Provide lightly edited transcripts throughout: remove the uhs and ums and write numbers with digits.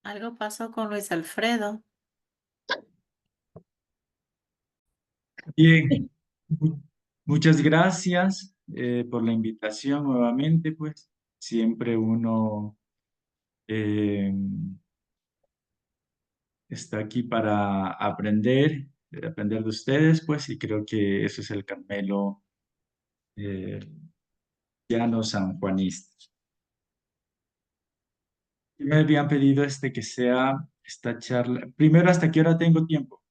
Algo pasó con Luis Alfredo. Bien, mu- muchas gracias por la invitación nuevamente, pues siempre uno eh, está aquí para aprender de ustedes, pues, y creo que eso es el Carmelo eh, llano sanjuanista. Y me habían pedido que sea esta charla. Primero, ¿hasta qué hora tengo tiempo?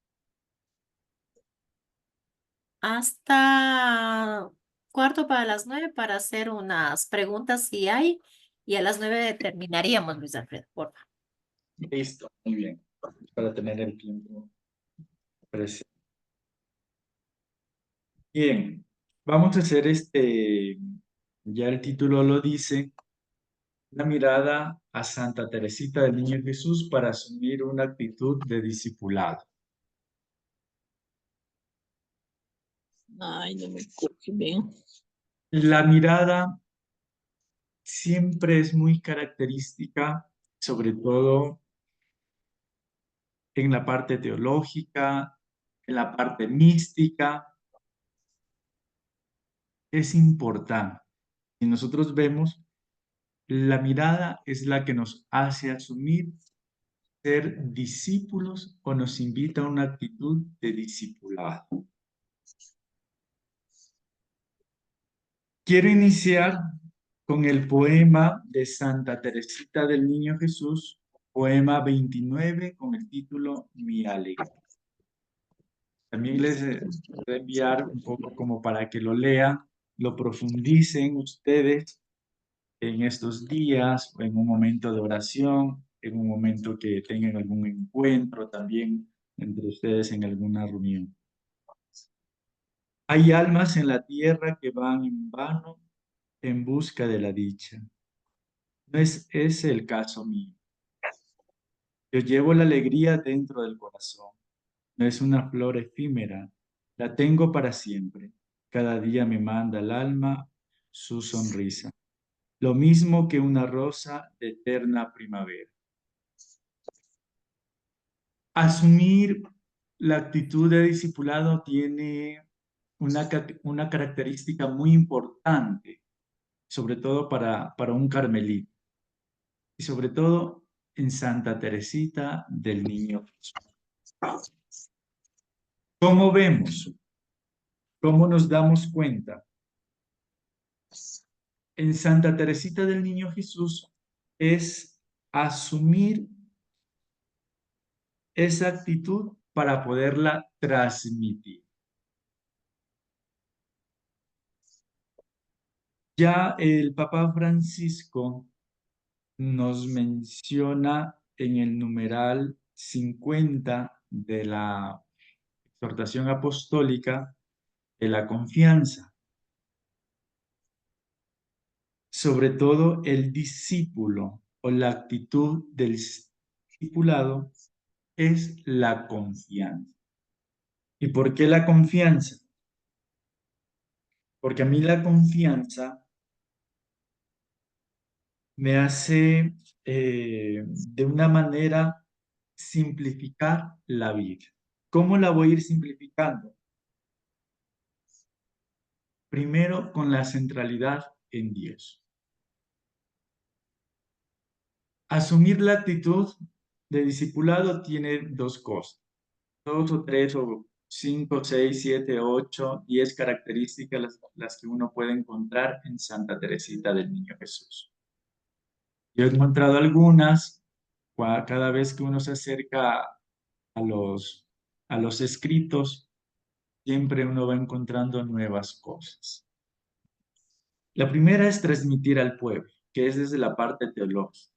Hasta cuarto para las 9 para hacer unas preguntas si hay. Y a las 9 terminaríamos, Luis Alfredo, por favor. Listo, muy bien, para tener el tiempo presente. Bien, vamos a hacer ya el título lo dice, una mirada a Santa Teresita del Niño Jesús para asumir una actitud de discipulado. Ay, no me escucho bien. La mirada siempre es muy característica, sobre todo en la parte teológica, en la parte mística, es importante. Y nosotros vemos, la mirada es la que nos hace asumir ser discípulos o nos invita a una actitud de discipulado. Quiero iniciar con el poema de Santa Teresita del Niño Jesús, poema 29 con el título Mi alegría. También les voy a enviar un poco como para que lo lean, lo profundicen ustedes en estos días o en un momento de oración, en un momento que tengan algún encuentro también entre ustedes en alguna reunión. Hay almas en la tierra que van en vano en busca de la dicha. No es ese el caso mío. Yo llevo la alegría dentro del corazón. No es una flor efímera. La tengo para siempre. Cada día me manda el alma su sonrisa. Lo mismo que una rosa de eterna primavera. Asumir la actitud de discipulado tiene una característica muy importante, sobre todo para un carmelita y sobre todo en Santa Teresita del Niño Jesús. ¿Cómo vemos? ¿Cómo nos damos cuenta? En Santa Teresita del Niño Jesús es asumir esa actitud para poderla transmitir. Ya el Papa Francisco nos menciona en el numeral 50 de la exhortación apostólica de la confianza. Sobre todo el discípulo o la actitud del discipulado es la confianza. ¿Y por qué la confianza? Porque a mí la confianza me hace de una manera simplificar la vida. ¿Cómo la voy a ir simplificando? Primero, con la centralidad en Dios. Asumir la actitud de discipulado tiene dos cosas, dos o tres o cinco, seis, siete, ocho, 10 características las que uno puede encontrar en Santa Teresita del Niño Jesús. Yo he encontrado algunas cada vez que uno se acerca a los escritos, siempre uno va encontrando nuevas cosas. La primera es transmitir al pueblo, que es desde la parte teológica.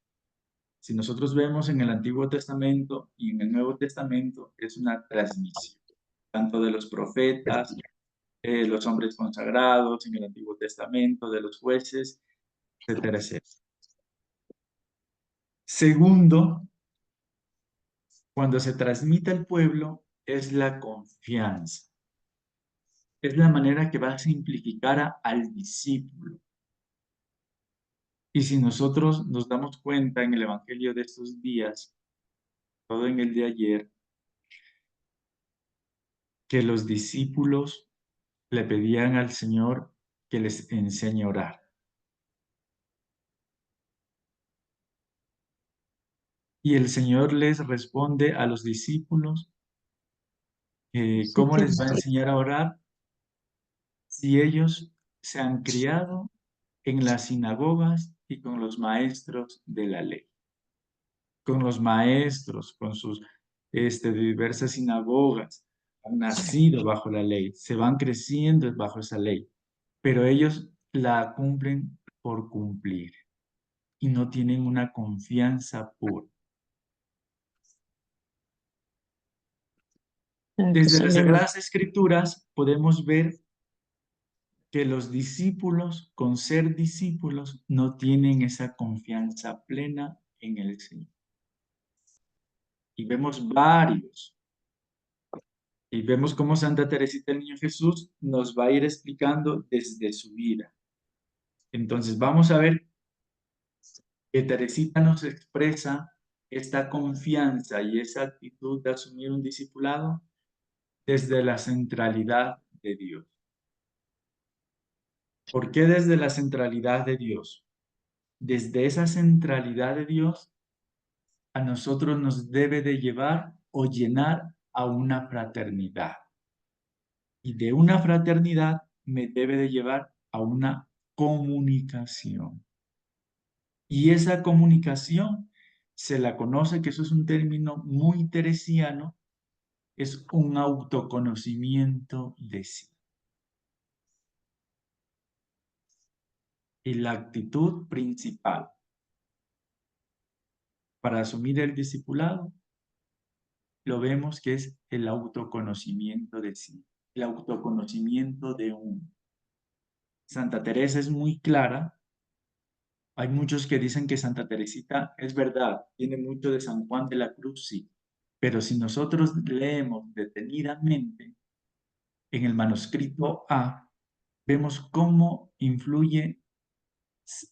Si nosotros vemos en el Antiguo Testamento y en el Nuevo Testamento, es una transmisión, tanto de los profetas, los hombres consagrados en el Antiguo Testamento, de los jueces, etcétera, etcétera. Segundo, cuando se transmite al pueblo, es la confianza. Es la manera que va a simplificar al discípulo. Y si nosotros nos damos cuenta en el Evangelio de estos días, todo en el de ayer, que los discípulos le pedían al Señor que les enseñe a orar. Y el Señor les responde a los discípulos, Sí, ¿cómo sí, les va a sí. enseñar a orar si ellos se han criado en las sinagogas y con los maestros de la ley? Con los maestros, con sus diversas sinagogas, han nacido bajo la ley, se van creciendo bajo esa ley, pero ellos la cumplen por cumplir y no tienen una confianza pura. Desde las Excelente. Sagradas Escrituras podemos ver que los discípulos, con ser discípulos, no tienen esa confianza plena en el Señor. Y vemos varios. Y vemos cómo Santa Teresita del Niño Jesús nos va a ir explicando desde su vida. Entonces vamos a ver que Teresita nos expresa esta confianza y esa actitud de asumir un discipulado desde la centralidad de Dios. ¿Por qué desde la centralidad de Dios? Desde esa centralidad de Dios a nosotros nos debe de llevar o llenar a una fraternidad. Y de una fraternidad me debe de llevar a una comunicación. Y esa comunicación se la conoce, que eso es un término muy teresiano, es un autoconocimiento de sí. Y la actitud principal para asumir el discipulado, lo vemos que es el autoconocimiento de sí, el autoconocimiento de uno. Santa Teresa es muy clara. Hay muchos que dicen que Santa Teresita es verdad, tiene mucho de San Juan de la Cruz, sí. Pero si nosotros leemos detenidamente en el manuscrito A, vemos cómo influye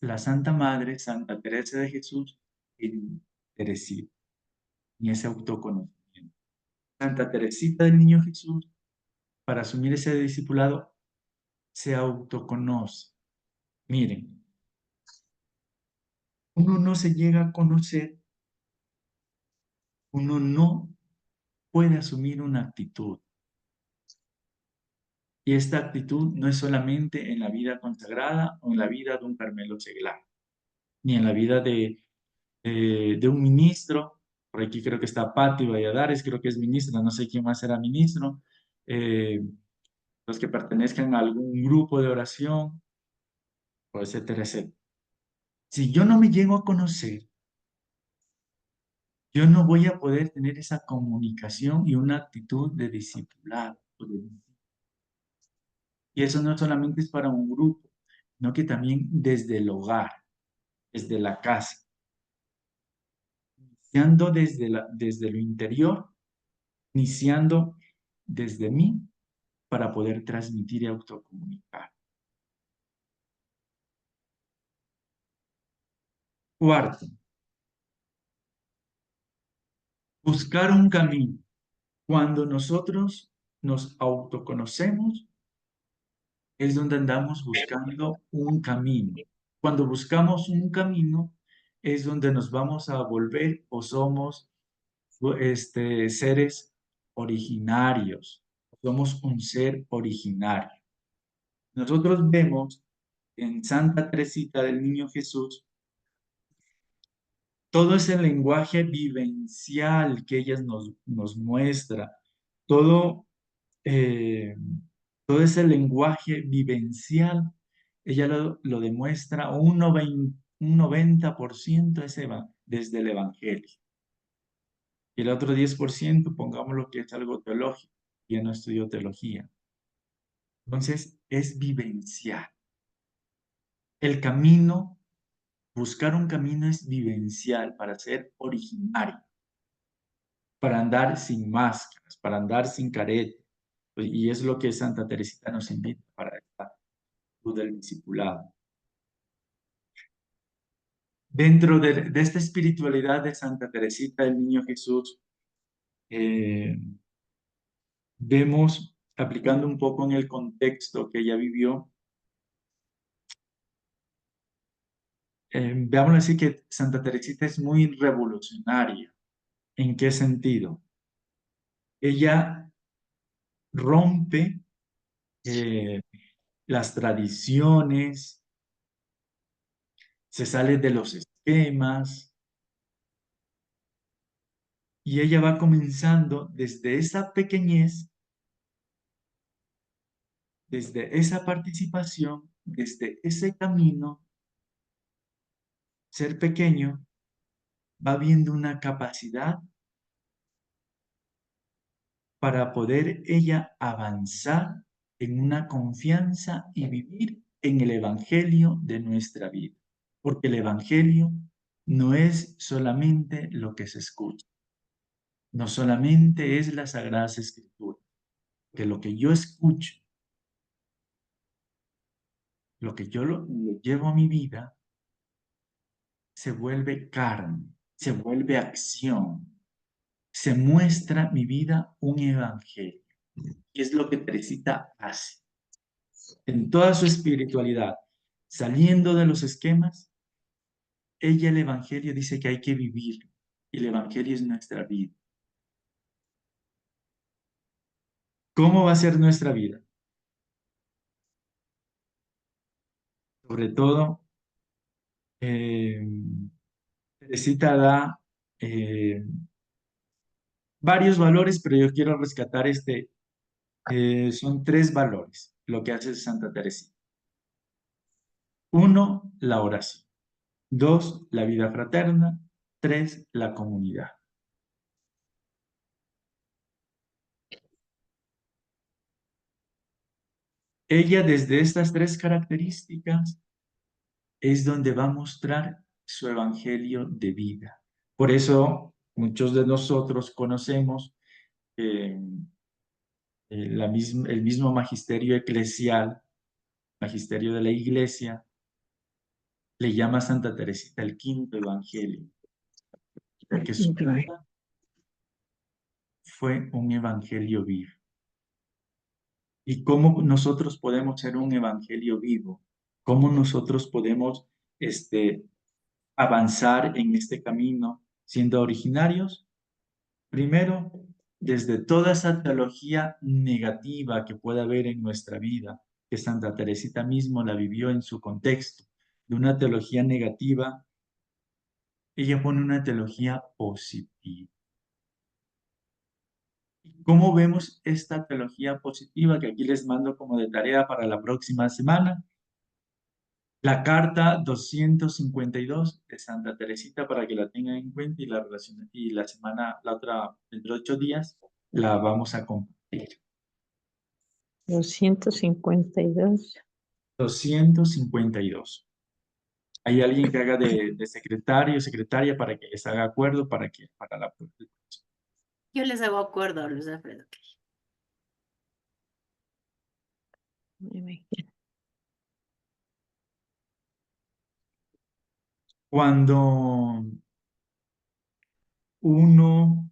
la Santa Madre, Santa Teresa de Jesús, en Teresita, en ese autoconocimiento. Santa Teresita del Niño Jesús, para asumir ese discipulado, se autoconoce. Miren, uno no se llega a conocer, uno no puede asumir una actitud. Y esta actitud no es solamente en la vida consagrada o en la vida de un Carmelo seglar, ni en la vida de un ministro. Por aquí creo que está Patti Valladares, creo que es ministra, no sé quién más será ministro. eh, los que pertenezcan a algún grupo de oración, o etcétera, etcétera. Si yo no me llego a conocer, yo no voy a poder tener esa comunicación y una actitud de discipulado. Y eso no solamente es para un grupo, sino que también desde el hogar, desde la casa, iniciando desde lo interior, iniciando desde mí para poder transmitir y autocomunicar. Cuarto, buscar un camino. Cuando nosotros nos autoconocemos, es donde andamos buscando un camino. Cuando buscamos un camino, es donde nos vamos a volver o somos seres originarios. Somos un ser originario. Nosotros vemos en Santa Teresita del Niño Jesús todo ese lenguaje vivencial que ella nos muestra, todo, eh, todo ese lenguaje vivencial, ella lo demuestra un 90% desde el Evangelio. Y el otro 10%, pongámoslo que es algo teológico, ya no estudió teología. Entonces, es vivencial. El camino, buscar un camino es vivencial para ser originario, para andar sin máscaras, para andar sin careta. Y es lo que Santa Teresita nos invita para esta luz del discipulado. Dentro de esta espiritualidad de Santa Teresita del Niño Jesús, eh, vemos, aplicando un poco en el contexto que ella vivió, veámoslo así, que Santa Teresita es muy revolucionaria. ¿En qué sentido? Ella rompe eh, las tradiciones, se sale de los esquemas y ella va comenzando desde esa pequeñez, desde esa participación, desde ese camino, ser pequeño, va viendo una capacidad para poder ella avanzar en una confianza y vivir en el Evangelio de nuestra vida. Porque el Evangelio no es solamente lo que se escucha, no solamente es las Sagradas Escrituras, que lo que yo escucho, lo que yo lo llevo a mi vida, se vuelve carne, se vuelve acción, se muestra mi vida un Evangelio. Y es lo que Teresita hace. En toda su espiritualidad, saliendo de los esquemas, ella el Evangelio dice que hay que vivir y el Evangelio es nuestra vida. ¿Cómo va a ser nuestra vida? Sobre todo, eh, Teresita da varios valores, pero yo quiero rescatar son tres valores, lo que hace Santa Teresita. Uno, la oración. Dos, la vida fraterna. Tres, la comunidad. Ella desde estas tres características es donde va a mostrar su evangelio de vida. Por eso muchos de nosotros conocemos el mismo magisterio eclesial, magisterio de la iglesia, le llama a Santa Teresita el quinto evangelio, porque su vida fue un evangelio vivo. ¿Y cómo nosotros podemos ser un evangelio vivo? ¿Cómo nosotros podemos avanzar en este camino siendo originarios? Primero, desde toda esa teología negativa que puede haber en nuestra vida, que Santa Teresita mismo la vivió en su contexto, de una teología negativa, ella pone una teología positiva. ¿Cómo vemos esta teología positiva que aquí les mando como de tarea para la próxima semana? La carta 252 de Santa Teresita para que la tengan en cuenta y la semana, la otra, dentro de 8 días, la vamos a compartir. 252. 252. Hay alguien que haga de secretario o secretaria para que les haga acuerdo para la próxima. Yo les hago acuerdo, Luis Alfredo. Cuando uno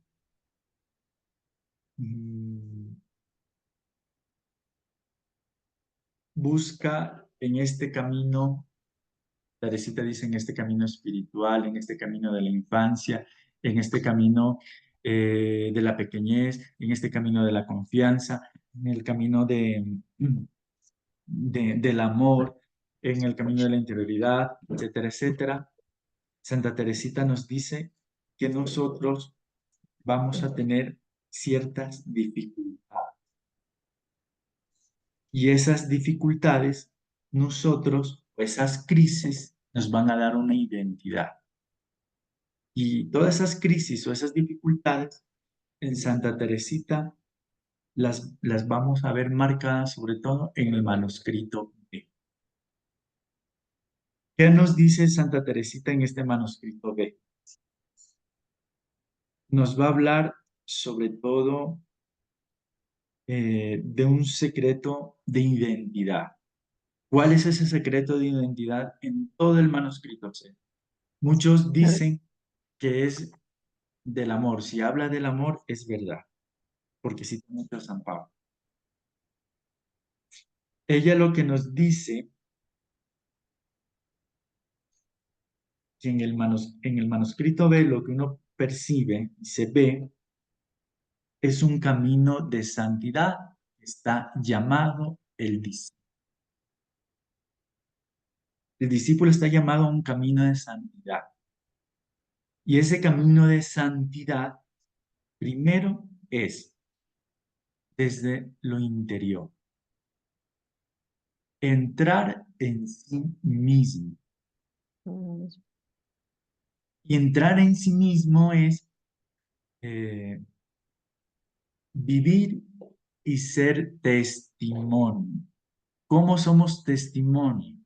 busca en este camino, Teresita dice, en este camino espiritual, en este camino de la infancia, en este camino de la pequeñez, en este camino de la confianza, en el camino del amor, en el camino de la interioridad, etcétera, etcétera. Santa Teresita nos dice que nosotros vamos a tener ciertas dificultades. Y esas dificultades, nosotros, esas crisis, nos van a dar una identidad. Y todas esas crisis o esas dificultades, en Santa Teresita las vamos a ver marcadas sobre todo en el manuscrito B. ¿Qué nos dice Santa Teresita en este manuscrito B? Nos va a hablar sobre todo de un secreto de identidad. ¿Cuál es ese secreto de identidad en todo el manuscrito C? Muchos dicen que es del amor. Si habla del amor, es verdad, porque cita mucho a San Pablo. Ella lo que nos dice que en el manuscrito B lo que uno percibe y se ve es un camino de santidad. Está llamado el discípulo. El discípulo está llamado a un camino de santidad. Y ese camino de santidad, primero, es desde lo interior. Entrar en sí mismo. Y entrar en sí mismo es vivir y ser testimonio. ¿Cómo somos testimonio?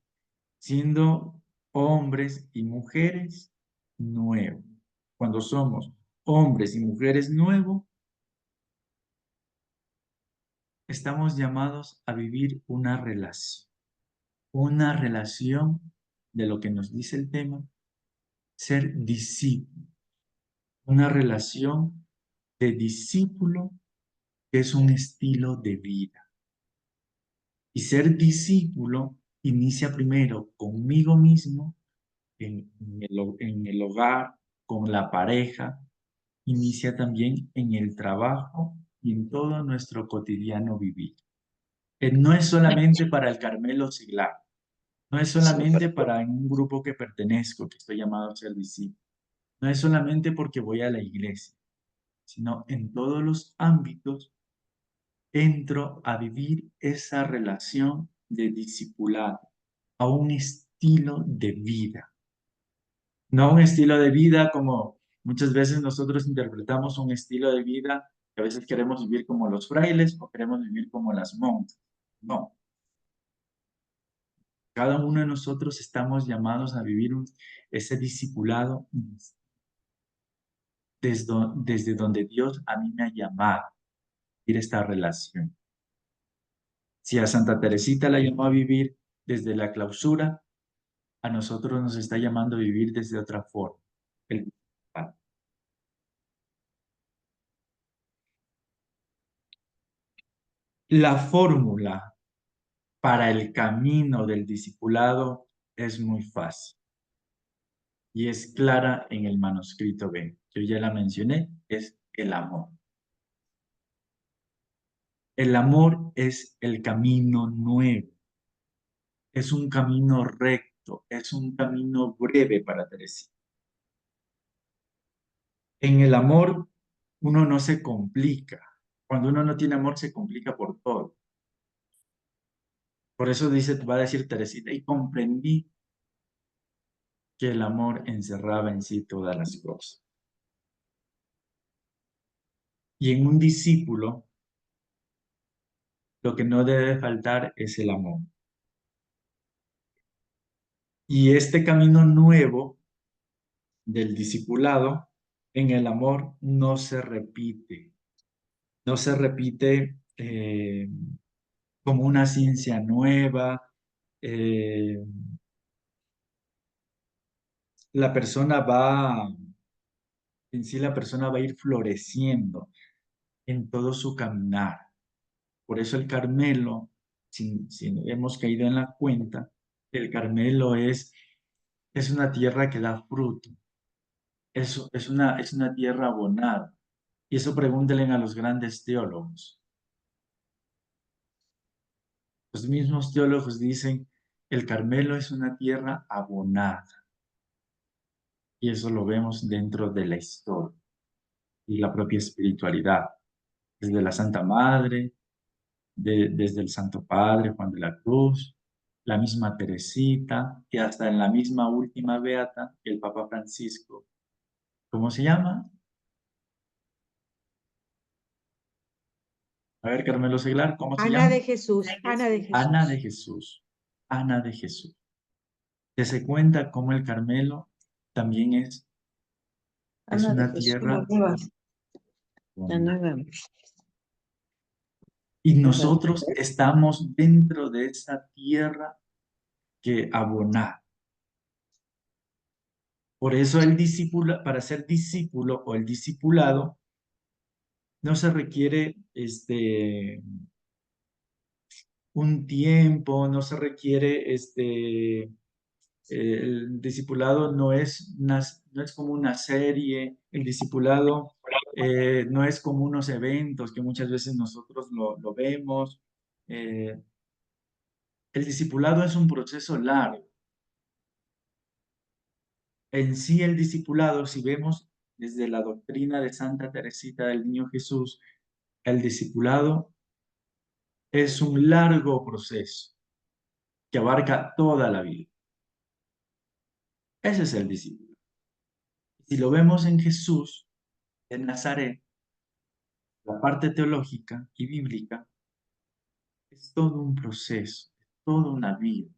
Siendo hombres y mujeres nuevos. Cuando somos hombres y mujeres nuevos, estamos llamados a vivir una relación de lo que nos dice el tema, ser discípulo, una relación de discípulo que es un estilo de vida. Y ser discípulo inicia primero conmigo mismo, en el hogar, con la pareja, inicia también en el trabajo y en todo nuestro cotidiano vivir. No es solamente para el Carmelo Seglar, no es solamente para un grupo que pertenezco, que estoy llamado a ser discípulo, no es solamente porque voy a la iglesia, sino en todos los ámbitos entro a vivir esa relación de discipulado, a un estilo de vida. No un estilo de vida como muchas veces nosotros interpretamos un estilo de vida que a veces queremos vivir como los frailes o queremos vivir como las monjas. No, cada uno de nosotros estamos llamados a vivir ese discipulado desde donde Dios a mí me ha llamado a vivir esta relación. Si a Santa Teresita la llamó a vivir desde la clausura, a nosotros nos está llamando a vivir desde otra forma. La fórmula para el camino del discipulado es muy fácil y es clara en el manuscrito B. Yo ya la mencioné, es el amor. El amor es el camino nuevo, es un camino recto, es un camino breve para Teresita. En el amor uno no se complica. Cuando uno no tiene amor se complica por todo. Por eso va a decir Teresita, y comprendí que el amor encerraba en sí todas las cosas. Y en un discípulo, lo que no debe faltar es el amor. Y este camino nuevo del discipulado en el amor no se repite. No se repite como una ciencia nueva. eh, la persona va, en sí la persona va a ir floreciendo en todo su caminar. Por eso el Carmelo, si hemos caído en la cuenta, el Carmelo es una tierra que da fruto, es una tierra abonada. Y eso pregúntenle a los grandes teólogos. Los mismos teólogos dicen, el Carmelo es una tierra abonada. Y eso lo vemos dentro de la historia y la propia espiritualidad, desde la Santa Madre, desde el Santo Padre Juan de la Cruz, la misma Teresita, y hasta en la misma última beata, el Papa Francisco. ¿Cómo se llama? A ver, Carmelo Seglar, ¿cómo se Ana llama? de Jesús, Ana de Ana Jesús. de Jesús. Ana de Jesús. Te se cuenta cómo el Carmelo también es Ana de una Jesús. tierra bonita. Ana Y nosotros estamos dentro de esa tierra que abona. Por eso el discípulo, para ser discípulo o el discipulado, no se requiere un tiempo, no se requiere el discipulado no es como una serie, el discipulado no es como unos eventos que muchas veces nosotros lo vemos. Eh, el discipulado es un proceso largo. En sí el discipulado, si vemos desde la doctrina de Santa Teresita del Niño Jesús, el discipulado es un largo proceso que abarca toda la vida. Ese es el discípulo. Si lo vemos en Jesús, en Nazaret, la parte teológica y bíblica es todo un proceso, es toda una vida.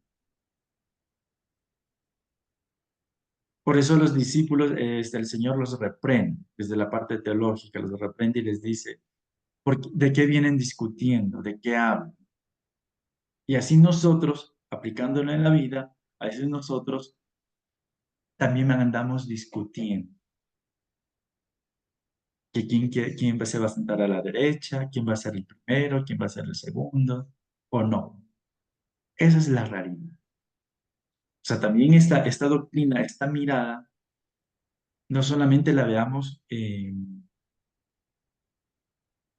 Por eso los discípulos, el Señor los reprende desde la parte teológica, los reprende y les dice, ¿de qué vienen discutiendo? ¿De qué hablan? Y así nosotros, aplicándolo en la vida, a veces nosotros también andamos discutiendo. Que quién se va a sentar a la derecha, quién va a ser el primero, quién va a ser el segundo, o no. Esa es la realidad. O sea, también esta doctrina, esta mirada, no solamente la veamos en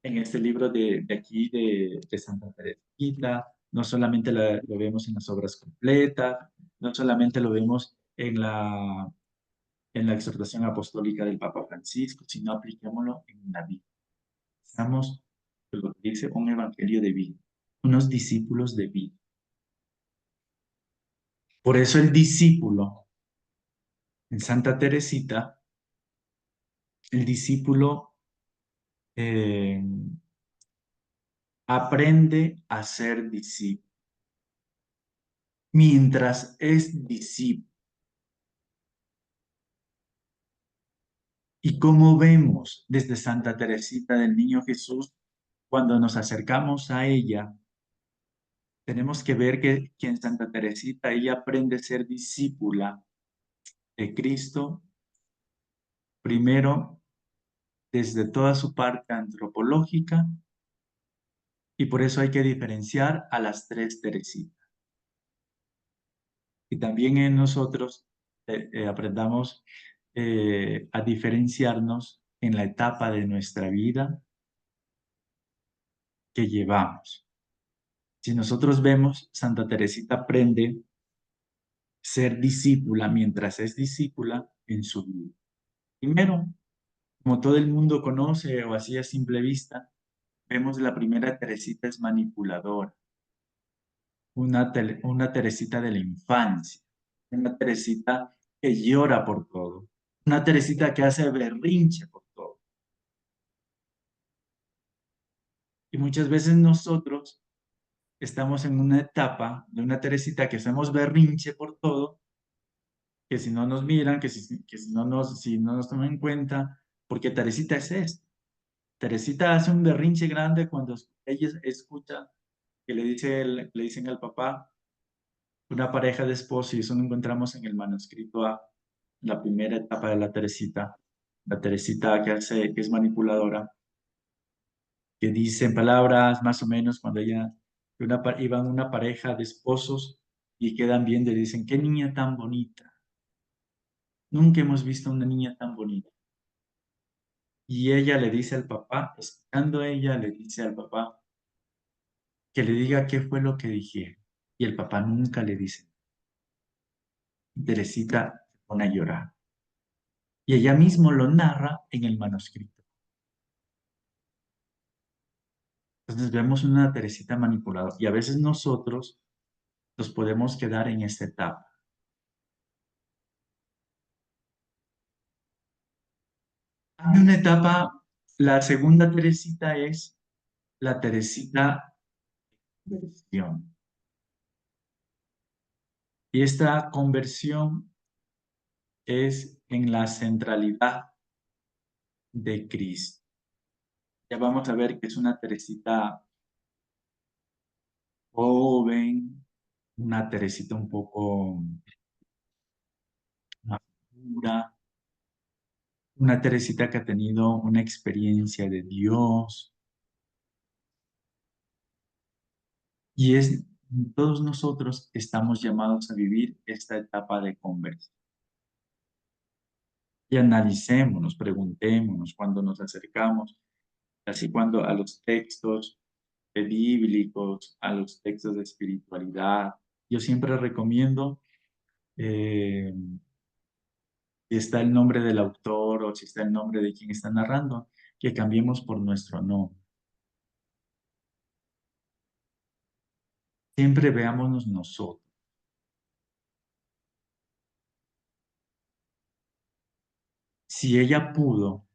este libro de aquí de Santa Teresita, no solamente lo vemos en las obras completas, no solamente lo vemos en la exhortación apostólica del Papa Francisco, sino apliquémoslo en la vida. Seamos lo que dice un evangelio de vida, unos discípulos de vida. Por eso el discípulo, en Santa Teresita, el discípulo eh, aprende a ser discípulo. Mientras es discípulo. Y como vemos desde Santa Teresita del Niño Jesús, cuando nos acercamos a ella, tenemos que ver que en Santa Teresita ella aprende a ser discípula de Cristo, primero desde toda su parte antropológica, y por eso hay que diferenciar a las tres Teresitas. Y también en nosotros aprendamos a diferenciarnos en la etapa de nuestra vida que llevamos. Si nosotros vemos, Santa Teresita aprende a ser discípula mientras es discípula en su vida. Primero, como todo el mundo conoce o así a simple vista, vemos la primera Teresita es manipuladora, una Teresita de la infancia, una Teresita que llora por todo, una Teresita que hace berrinche por todo. Y muchas veces nosotros estamos en una etapa de una Teresita que hacemos berrinche por todo, que si no nos miran, que si no nos toman en cuenta, porque Teresita es esto. Teresita hace un berrinche grande cuando ella escucha que le dicen al papá, una pareja de esposos, y eso lo encontramos en el manuscrito A, la primera etapa de la Teresita que es manipuladora, que dice en palabras más o menos cuando iban una pareja de esposos y quedan viendo y dicen, qué niña tan bonita. Nunca hemos visto una niña tan bonita. Y ella le dice al papá, escuchando ella, le dice al papá que le diga qué fue lo que dijeron. Y el papá nunca le dice. Teresita se pone a llorar. Y ella mismo lo narra en el manuscrito. Entonces vemos una Teresita manipuladora. Y a veces nosotros nos podemos quedar en esta etapa. Hay una etapa, la segunda Teresita es la Teresita de conversión. Y esta conversión es en la centralidad de Cristo. Ya vamos a ver que es una Teresita joven, una Teresita un poco más madura, una Teresita que ha tenido una experiencia de Dios. Y todos nosotros estamos llamados a vivir esta etapa de conversión. Y analicémonos, preguntémonos cuando nos acercamos, así cuando a los textos bíblicos, a los textos de espiritualidad. Yo siempre recomiendo, si está el nombre del autor o si está el nombre de quien está narrando, que cambiemos por nuestro nombre. Siempre veámonos nosotros. Si ella pudo,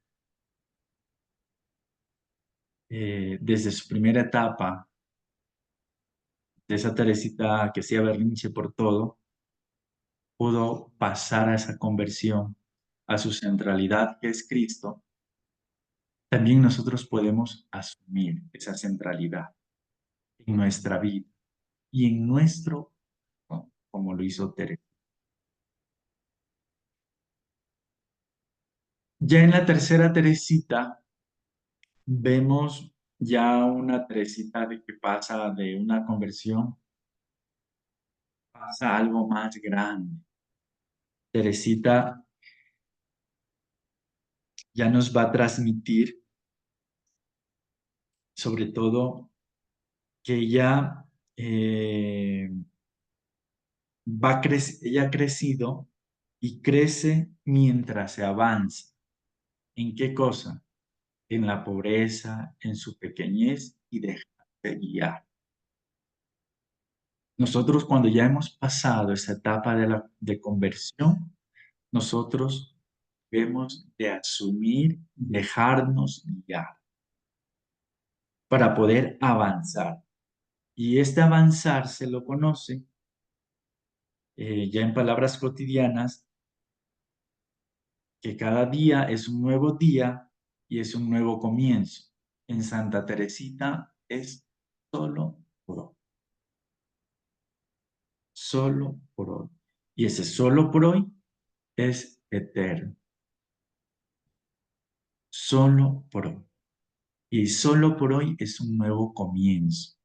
desde su primera etapa, de esa Teresita que hacía berrinche por todo, pudo pasar a esa conversión, a su centralidad que es Cristo, también nosotros podemos asumir esa centralidad en nuestra vida y en nuestro, ¿no? Como lo hizo Teresa. Ya en la tercera Teresita vemos ya una Teresita de que pasa de una conversión, pasa a algo más grande. Teresita ya nos va a transmitir, sobre todo, que ella ella ha crecido y crece mientras se avanza. ¿En qué cosa? En la pobreza, en su pequeñez y dejarse guiar. Nosotros cuando ya hemos pasado esa etapa de conversión, nosotros debemos de asumir, dejarnos guiar para poder avanzar. Y este avanzar se lo conoce ya en palabras cotidianas, que cada día es un nuevo día y es un nuevo comienzo. En Santa Teresita es solo por hoy. Solo por hoy. Y ese solo por hoy es eterno. Solo por hoy. Y solo por hoy es un nuevo comienzo.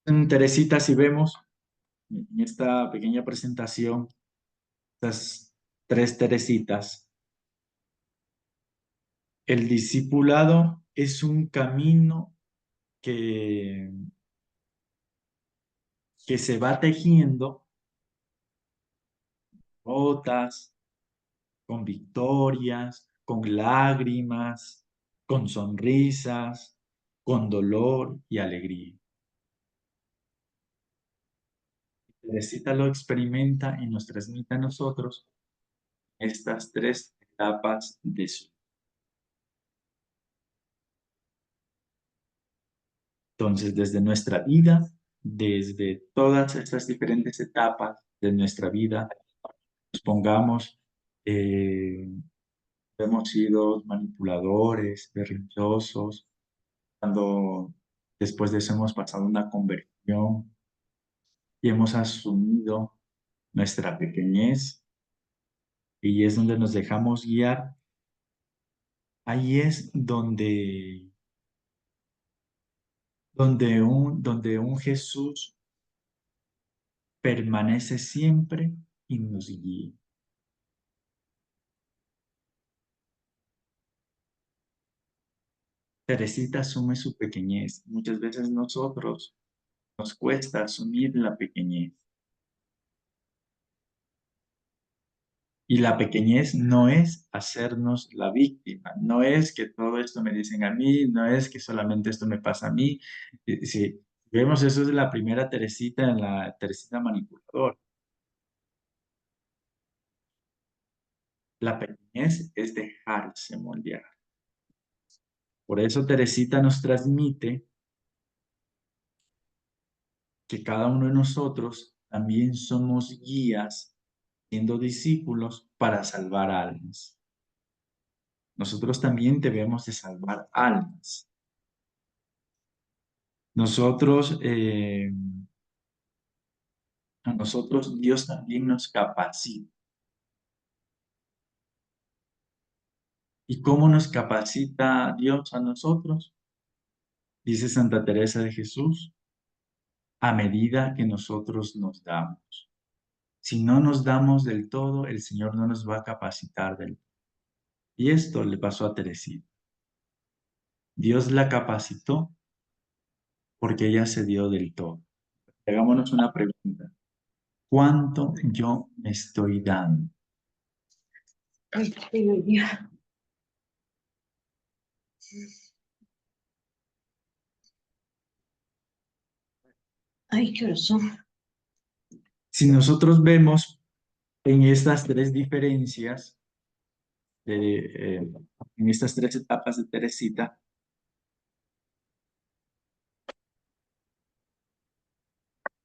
En Teresita, si vemos en esta pequeña presentación, estas tres Teresitas, el discipulado es un camino que, que se va tejiendo, rotas, con victorias, con lágrimas, con sonrisas, con dolor y alegría. Teresita lo experimenta y nos transmite a nosotros estas tres etapas de su. Entonces, desde nuestra vida, desde todas estas diferentes etapas de nuestra vida, nos pongamos, hemos sido manipuladores, berrinchosos, cuando después de eso hemos pasado una conversión y hemos asumido nuestra pequeñez y es donde nos dejamos guiar. Ahí es donde un Jesús permanece siempre y nos guía. Teresita asume su pequeñez. Muchas veces nosotros nos cuesta asumir la pequeñez. Y la pequeñez no es hacernos la víctima, no es que todo esto me dicen a mí, no es que solamente esto me pasa a mí. Si vemos eso es la primera Teresita, en la Teresita manipuladora. La pequeñez es dejarse moldear. Por eso Teresita nos transmite que cada uno de nosotros también somos guías, siendo discípulos para salvar almas. Nosotros también debemos de salvar almas. Nosotros a nosotros Dios también nos capacita. ¿Y cómo nos capacita Dios a nosotros? Dice Santa Teresa de Jesús, a medida que nosotros nos damos. Si no nos damos del todo, el Señor no nos va a capacitar del todo. Y esto le pasó a Teresita. Dios la capacitó porque ella se dio del todo. Hagámonos una pregunta. ¿Cuánto yo me estoy dando? Ay, ay, ay. Ay, qué razón. Si nosotros vemos en estas tres diferencias, en estas tres etapas de Teresita,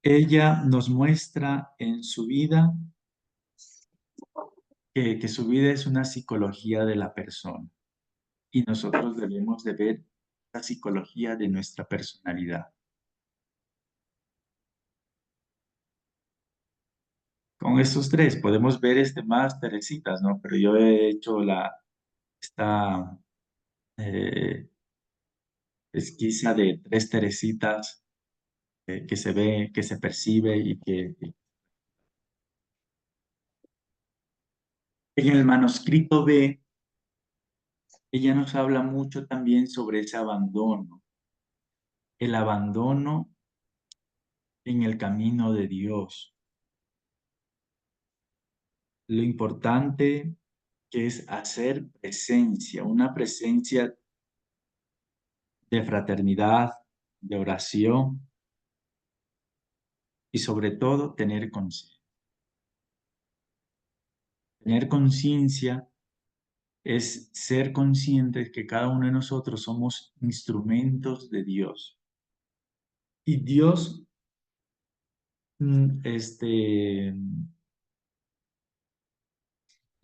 ella nos muestra en su vida que su vida es una psicología de la persona y nosotros debemos de ver la psicología de nuestra personalidad. Con estos tres podemos ver más Teresitas, ¿no? Pero yo he hecho esta eh, pesquisa de tres Teresitas que se ve, que se percibe y que en el manuscrito B, ella nos habla mucho también sobre ese abandono, el abandono en el camino de Dios. Lo importante que es hacer presencia, una presencia de fraternidad, de oración y sobre todo tener conciencia. Tener conciencia es ser conscientes que cada uno de nosotros somos instrumentos de Dios. Y Dios,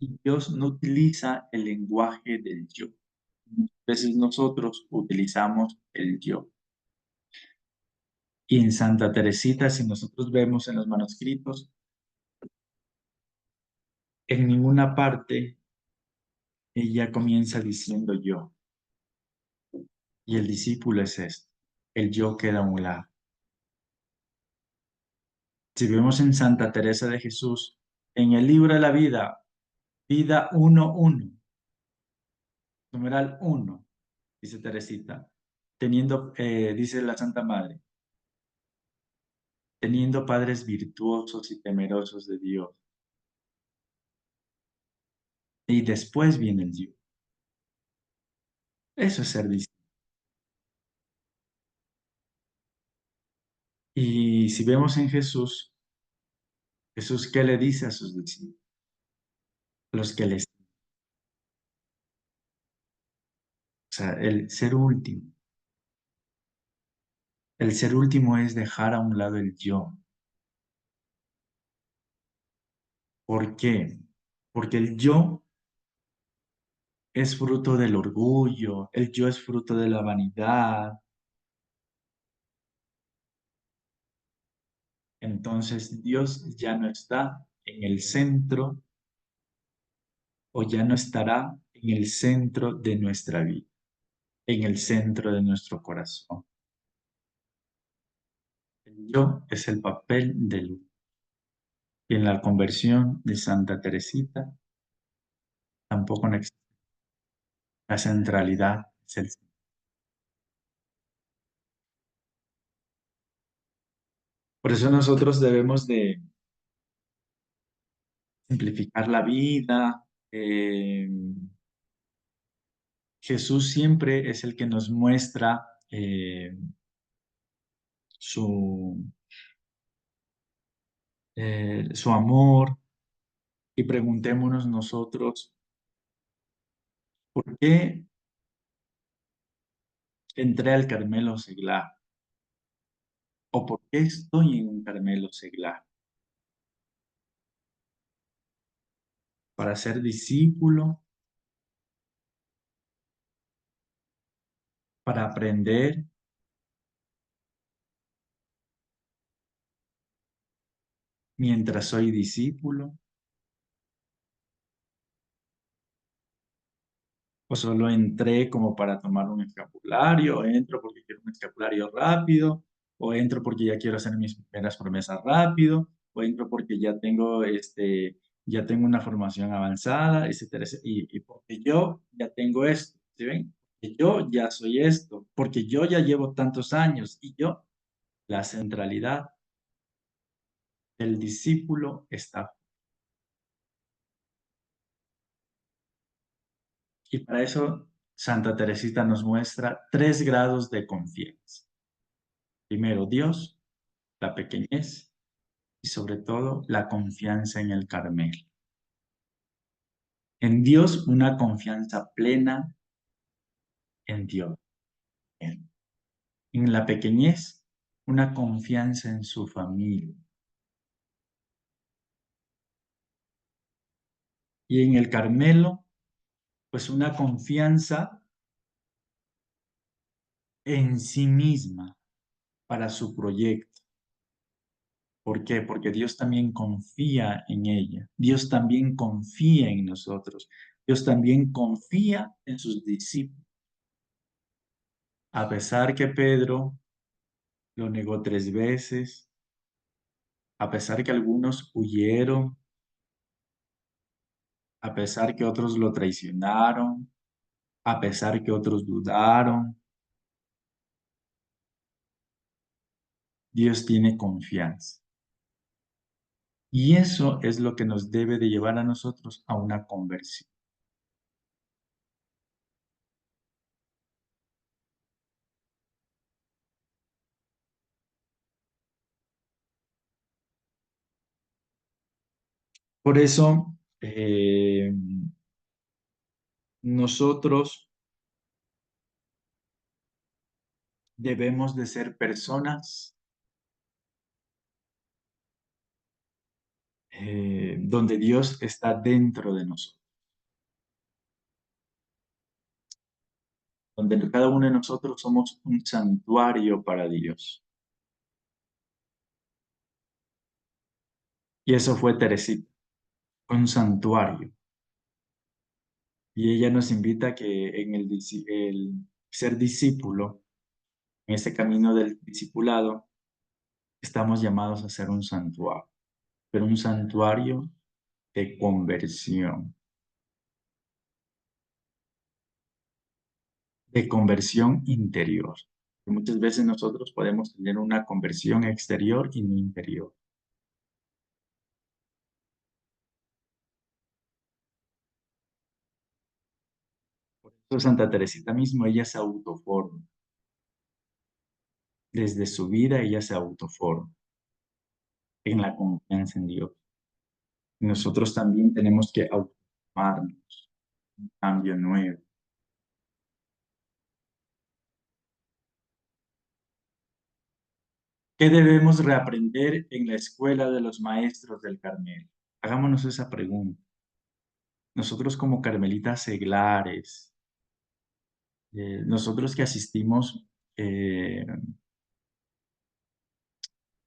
y Dios no utiliza el lenguaje del yo. Muchas veces nosotros utilizamos el yo. Y en Santa Teresita, si nosotros vemos en los manuscritos, en ninguna parte ella comienza diciendo yo. Y el discípulo es esto. El yo queda a un lado. Si vemos en Santa Teresa de Jesús, en el libro de la vida, vida 1:1, numeral 1, dice Teresita, dice la Santa Madre, teniendo padres virtuosos y temerosos de Dios. Y después viene el yo. Eso es ser discípulo. Y si vemos en Jesús, Jesús, ¿qué le dice a sus discípulos? Los que les... O sea, el ser último. El ser último es dejar a un lado el yo. ¿Por qué? Porque el yo es fruto del orgullo, el yo es fruto de la vanidad. Entonces Dios ya no está en el centro o ya no estará en el centro de nuestra vida, en el centro de nuestro corazón. El yo es el papel del uno. Y en la conversión de Santa Teresita tampoco no existe. La centralidad es el centro. Por eso nosotros debemos de simplificar la vida. Jesús siempre es el que nos muestra su, su amor y preguntémonos nosotros, ¿por qué entré al Carmelo seglar? ¿O por qué estoy en un Carmelo seglar? ¿Para ser discípulo? ¿Para aprender? mientras soy discípulo? ¿O solo entré como para tomar un escapulario? ¿O entro porque quiero un escapulario rápido? ¿O entro porque ya quiero hacer mis primeras promesas rápido? ¿O entro porque ya tengo una formación avanzada, etcétera, etcétera? Y porque yo ya tengo esto, ¿sí ven? Que yo ya soy esto, porque yo ya llevo tantos años y yo, la centralidad del discípulo está. Y para eso Santa Teresita nos muestra 3 grados de confianza. Primero, Dios, la pequeñez y sobre todo la confianza en el Carmelo. En Dios, una confianza plena en Dios. En la pequeñez, una confianza en su familia. Y en el Carmelo, pues una confianza en sí misma para su proyecto. ¿Por qué? Porque Dios también confía en ella. Dios también confía en nosotros. Dios también confía en sus discípulos. A pesar que Pedro lo negó 3 veces, a pesar que algunos huyeron, a pesar que otros lo traicionaron, a pesar que otros dudaron, Dios tiene confianza. Y eso es lo que nos debe de llevar a nosotros a una conversión. Por eso, nosotros debemos de ser personas donde Dios está dentro de nosotros, donde cada uno de nosotros somos un santuario para Dios. Y eso fue Teresita, un santuario. Y ella nos invita a que en el ser discípulo, en ese camino del discipulado, estamos llamados a ser un santuario, pero un santuario de conversión interior. Muchas veces nosotros podemos tener una conversión exterior y no interior. Por eso Santa Teresita mismo, ella se autoforma. Desde su vida ella se autoforma en la confianza en Dios. Y nosotros también tenemos que autoformarnos, un cambio nuevo. ¿Qué debemos reaprender en la escuela de los maestros del Carmelo? Hagámonos esa pregunta. Nosotros como carmelitas seglares, nosotros que asistimos eh,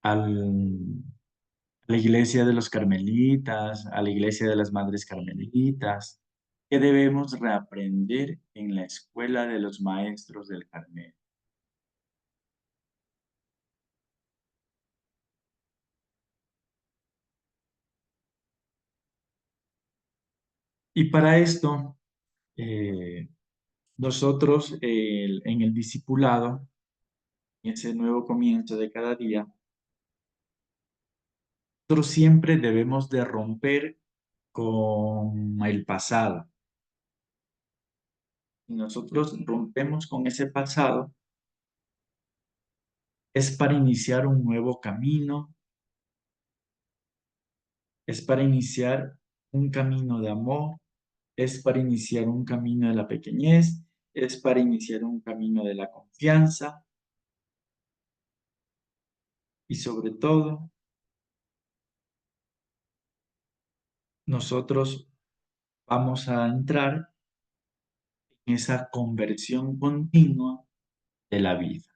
a la iglesia de los carmelitas, a la iglesia de las madres carmelitas, ¿qué debemos reaprender en la escuela de los maestros del Carmelo? Y para esto, eh, nosotros en el discipulado, en ese nuevo comienzo de cada día, nosotros siempre debemos de romper con el pasado. Y nosotros rompemos con ese pasado, es para iniciar un nuevo camino, es para iniciar un camino de amor, es para iniciar un camino de la pequeñez, es para iniciar un camino de la confianza y sobre todo, nosotros vamos a entrar en esa conversión continua de la vida.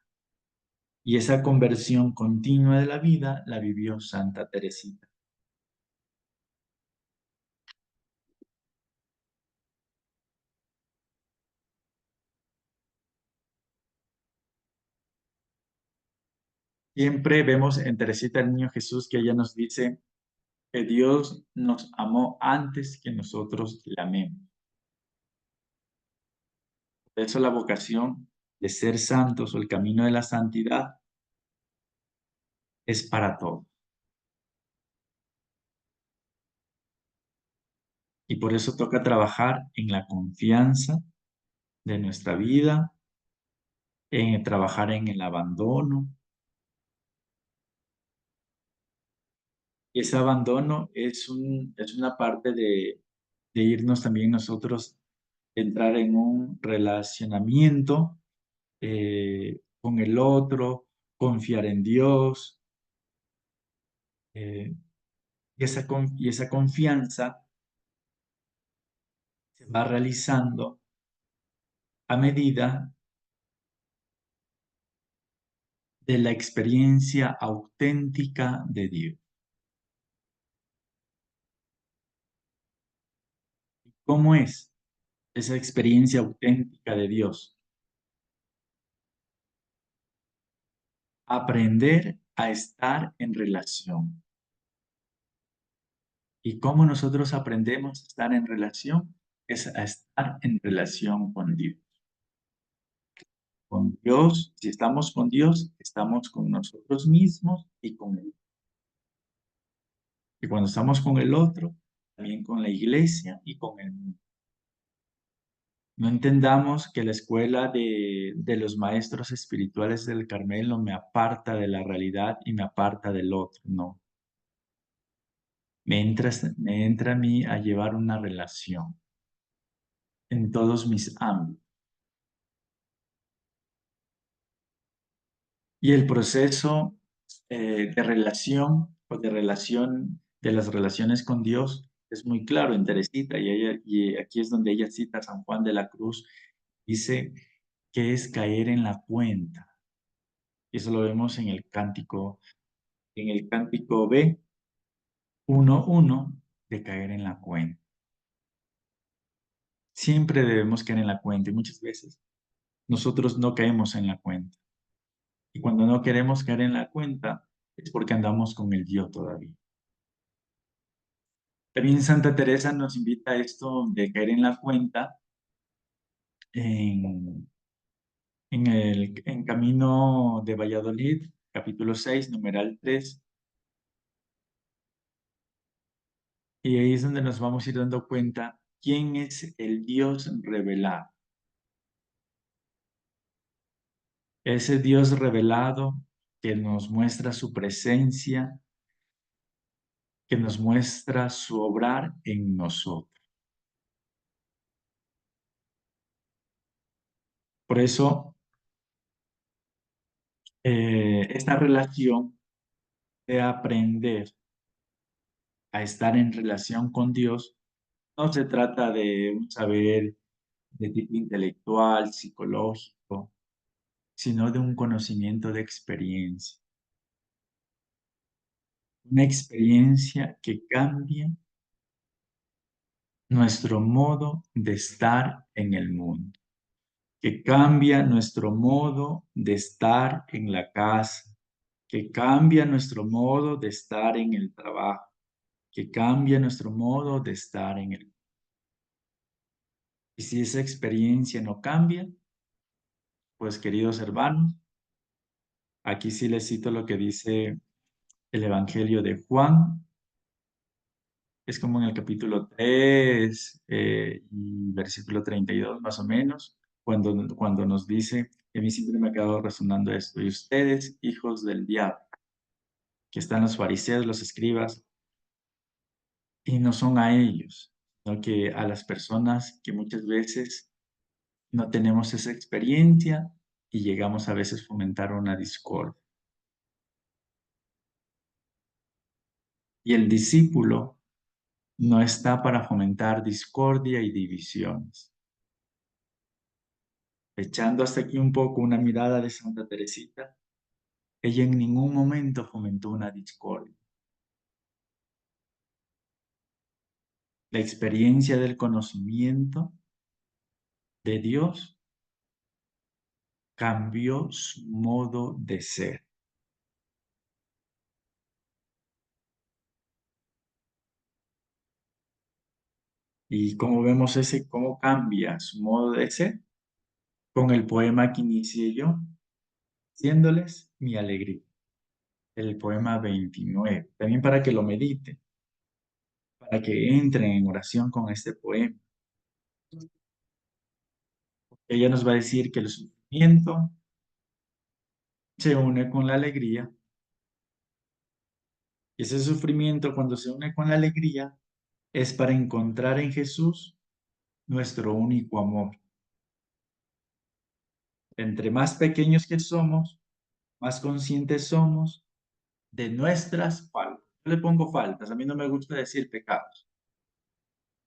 Y esa conversión continua de la vida la vivió Santa Teresita. Siempre vemos en Teresita del Niño Jesús que ella nos dice que Dios nos amó antes que nosotros le amemos. Por eso la vocación de ser santos o el camino de la santidad es para todos. Y por eso toca trabajar en la confianza de nuestra vida, en trabajar en el abandono. Y ese abandono es una parte de irnos también nosotros, entrar en un relacionamiento con el otro, confiar en Dios. Y esa confianza se va realizando a medida de la experiencia auténtica de Dios. ¿Cómo es esa experiencia auténtica de Dios? Aprender a estar en relación. ¿Y cómo nosotros aprendemos a estar en relación? Es a estar en relación con Dios. Con Dios, si estamos con Dios, estamos con nosotros mismos y con Él. Y cuando estamos con el otro, también con la iglesia y con el mundo. No entendamos que la escuela de los maestros espirituales del Carmelo me aparta de la realidad y me aparta del otro. No. Me entra a mí a llevar una relación en todos mis ámbitos. Y el proceso de relación o de las relaciones con Dios es muy claro en Teresita y aquí es donde ella cita a San Juan de la Cruz. Dice que es caer en la cuenta. Y eso lo vemos en el cántico B 1:1 de caer en la cuenta. Siempre debemos caer en la cuenta y muchas veces nosotros no caemos en la cuenta. Y cuando no queremos caer en la cuenta es porque andamos con el yo todavía. También Santa Teresa nos invita a esto de caer en la cuenta en Camino de Valladolid, capítulo 6, numeral 3. Y ahí es donde nos vamos a ir dando cuenta quién es el Dios revelado. Ese Dios revelado que nos muestra su presencia, que nos muestra su obrar en nosotros. Por eso, esta relación de aprender a estar en relación con Dios no se trata de un saber de tipo intelectual, psicológico, sino de un conocimiento de experiencia. Una experiencia que cambia nuestro modo de estar en el mundo, que cambia nuestro modo de estar en la casa, que cambia nuestro modo de estar en el trabajo, que cambia nuestro modo de estar en el mundo. Y si esa experiencia no cambia, pues queridos hermanos, aquí sí les cito lo que dice el Evangelio de Juan. Es como en el capítulo 3 y versículo 32 más o menos, cuando nos dice, que a mí siempre me ha quedado resonando esto, y ustedes, hijos del diablo, que están los fariseos, los escribas, y no son a ellos, sino que a las personas que muchas veces no tenemos esa experiencia y llegamos a veces a fomentar una discordia. Y el discípulo no está para fomentar discordia y divisiones. Echando hasta aquí un poco una mirada de Santa Teresita, ella en ningún momento fomentó una discordia. La experiencia del conocimiento de Dios cambió su modo de ser. Y cómo vemos cómo cambia su modo de ser con el poema que inicié yo, siéndoles mi alegría. El poema 29, también para que lo mediten, para que entren en oración con este poema. Ella nos va a decir que el sufrimiento se une con la alegría. Y ese sufrimiento, cuando se une con la alegría, es para encontrar en Jesús nuestro único amor. Entre más pequeños que somos, más conscientes somos de nuestras faltas. Yo le pongo faltas, a mí no me gusta decir pecados,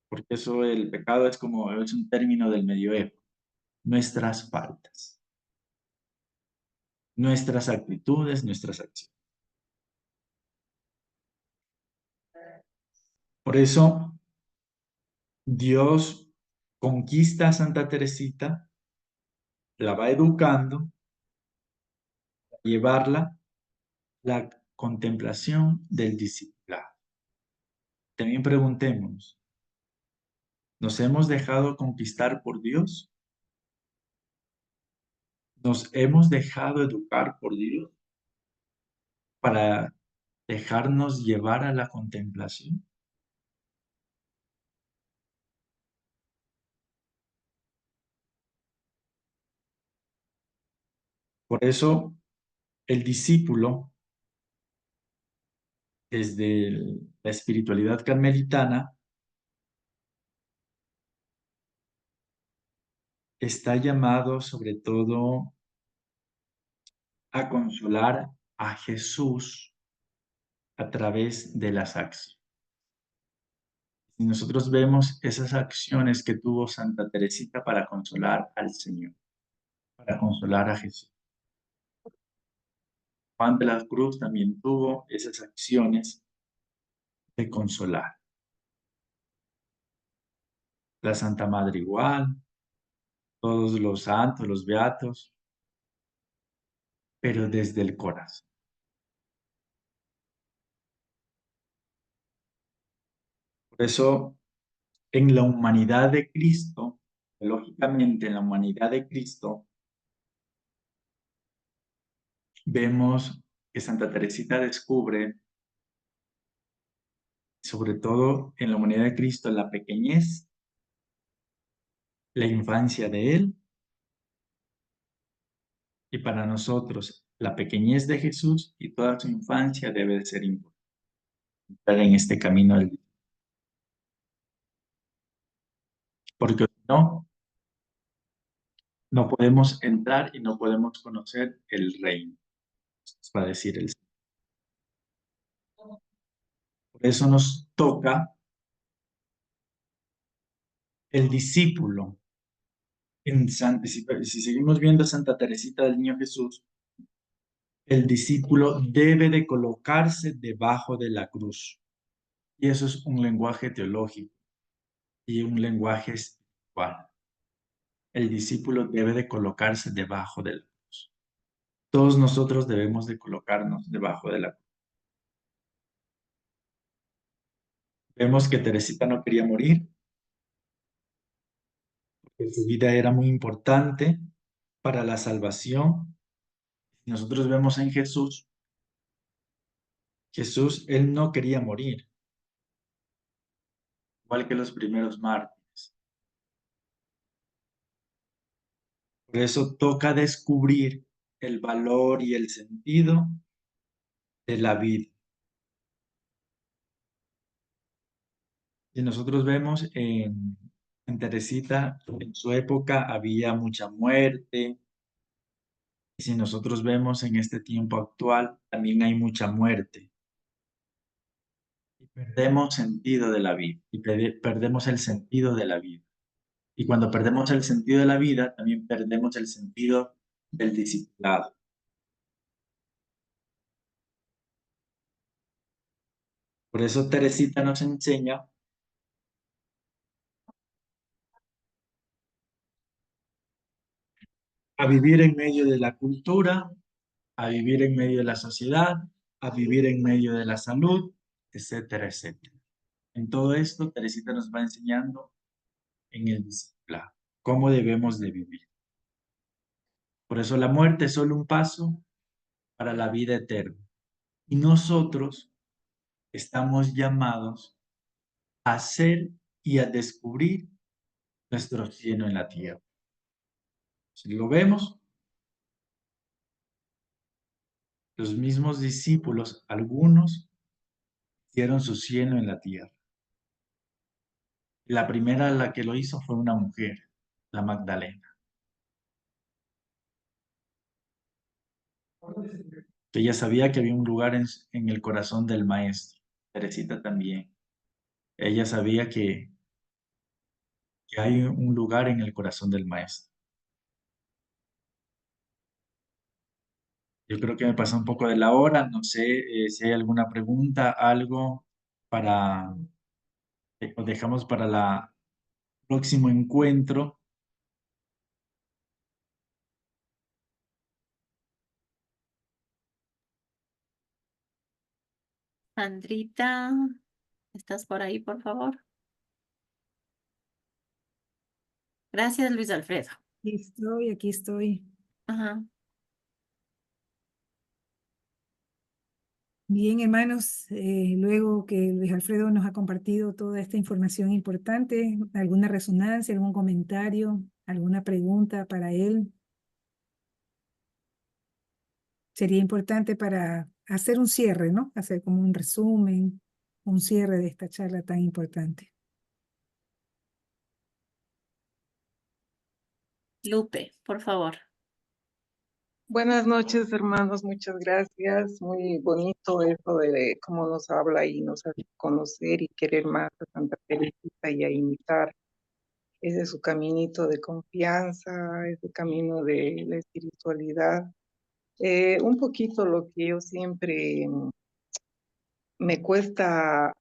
porque eso, el pecado es un término del medioevo. Nuestras faltas, nuestras actitudes, nuestras acciones. Por eso Dios conquista a Santa Teresita, la va educando, llevarla a la contemplación del discipulado. También preguntemos, ¿nos hemos dejado conquistar por Dios? ¿Nos hemos dejado educar por Dios para dejarnos llevar a la contemplación? Por eso el discípulo, desde la espiritualidad carmelitana, está llamado sobre todo a consolar a Jesús a través de las acciones. Y nosotros vemos esas acciones que tuvo Santa Teresita para consolar al Señor, para consolar a Jesús. Juan de la Cruz también tuvo esas acciones de consolar. La Santa Madre igual, todos los santos, los beatos, pero desde el corazón. Por eso, en la humanidad de Cristo, lógicamente en la humanidad de Cristo, vemos que Santa Teresita descubre, sobre todo en la humanidad de Cristo, la pequeñez, la infancia de Él, y para nosotros la pequeñez de Jesús y toda su infancia debe de ser importante en este camino del, porque si no, no podemos entrar y no podemos conocer el reino, va a decir el Señor. Por eso nos toca el discípulo. Si seguimos viendo a Santa Teresita del Niño Jesús, el discípulo debe de colocarse debajo de la cruz. Y eso es un lenguaje teológico y un lenguaje espiritual. El discípulo debe de colocarse debajo de la cruz. Todos nosotros debemos de colocarnos debajo de la cruz. Vemos que Teresita no quería morir, porque su vida era muy importante para la salvación. Nosotros vemos en Jesús, él no quería morir, igual que los primeros mártires. Por eso toca descubrir el valor y el sentido de la vida. Y nosotros vemos en Teresita, en su época había mucha muerte. Y si nosotros vemos en este tiempo actual, también hay mucha muerte. Y perdemos sentido de la vida. Y perdemos el sentido de la vida. Y cuando perdemos el sentido de la vida, también perdemos el sentido del discipulado. Por eso Teresita nos enseña a vivir en medio de la cultura, a vivir en medio de la sociedad, a vivir en medio de la salud, etcétera, etcétera. En todo esto, Teresita nos va enseñando en el discipulado cómo debemos de vivir. Por eso la muerte es solo un paso para la vida eterna. Y nosotros estamos llamados a hacer y a descubrir nuestro cielo en la tierra. Si lo vemos, los mismos discípulos, algunos, hicieron su cielo en la tierra. La primera la que lo hizo fue una mujer, la Magdalena. Que ella sabía que había un lugar en el corazón del maestro. Teresita también. Ella sabía que hay un lugar en el corazón del maestro. Yo creo que me pasa un poco de la hora. No sé si hay alguna pregunta, algo para, o dejamos para el próximo encuentro. Sandrita, ¿estás por ahí, por favor? Gracias, Luis Alfredo. Aquí estoy, aquí estoy. Ajá. Bien, hermanos, luego que Luis Alfredo nos ha compartido toda esta información importante, ¿alguna resonancia, algún comentario, alguna pregunta para él? Sería importante para hacer un cierre, ¿no? Hacer como un resumen, un cierre de esta charla tan importante. Lupe, por favor. Buenas noches, hermanos, muchas gracias. Muy bonito eso de cómo nos habla y nos hace conocer y querer más a Santa Teresita y a imitar ese su caminito de confianza, ese camino de la espiritualidad. Un poquito lo que yo siempre me cuesta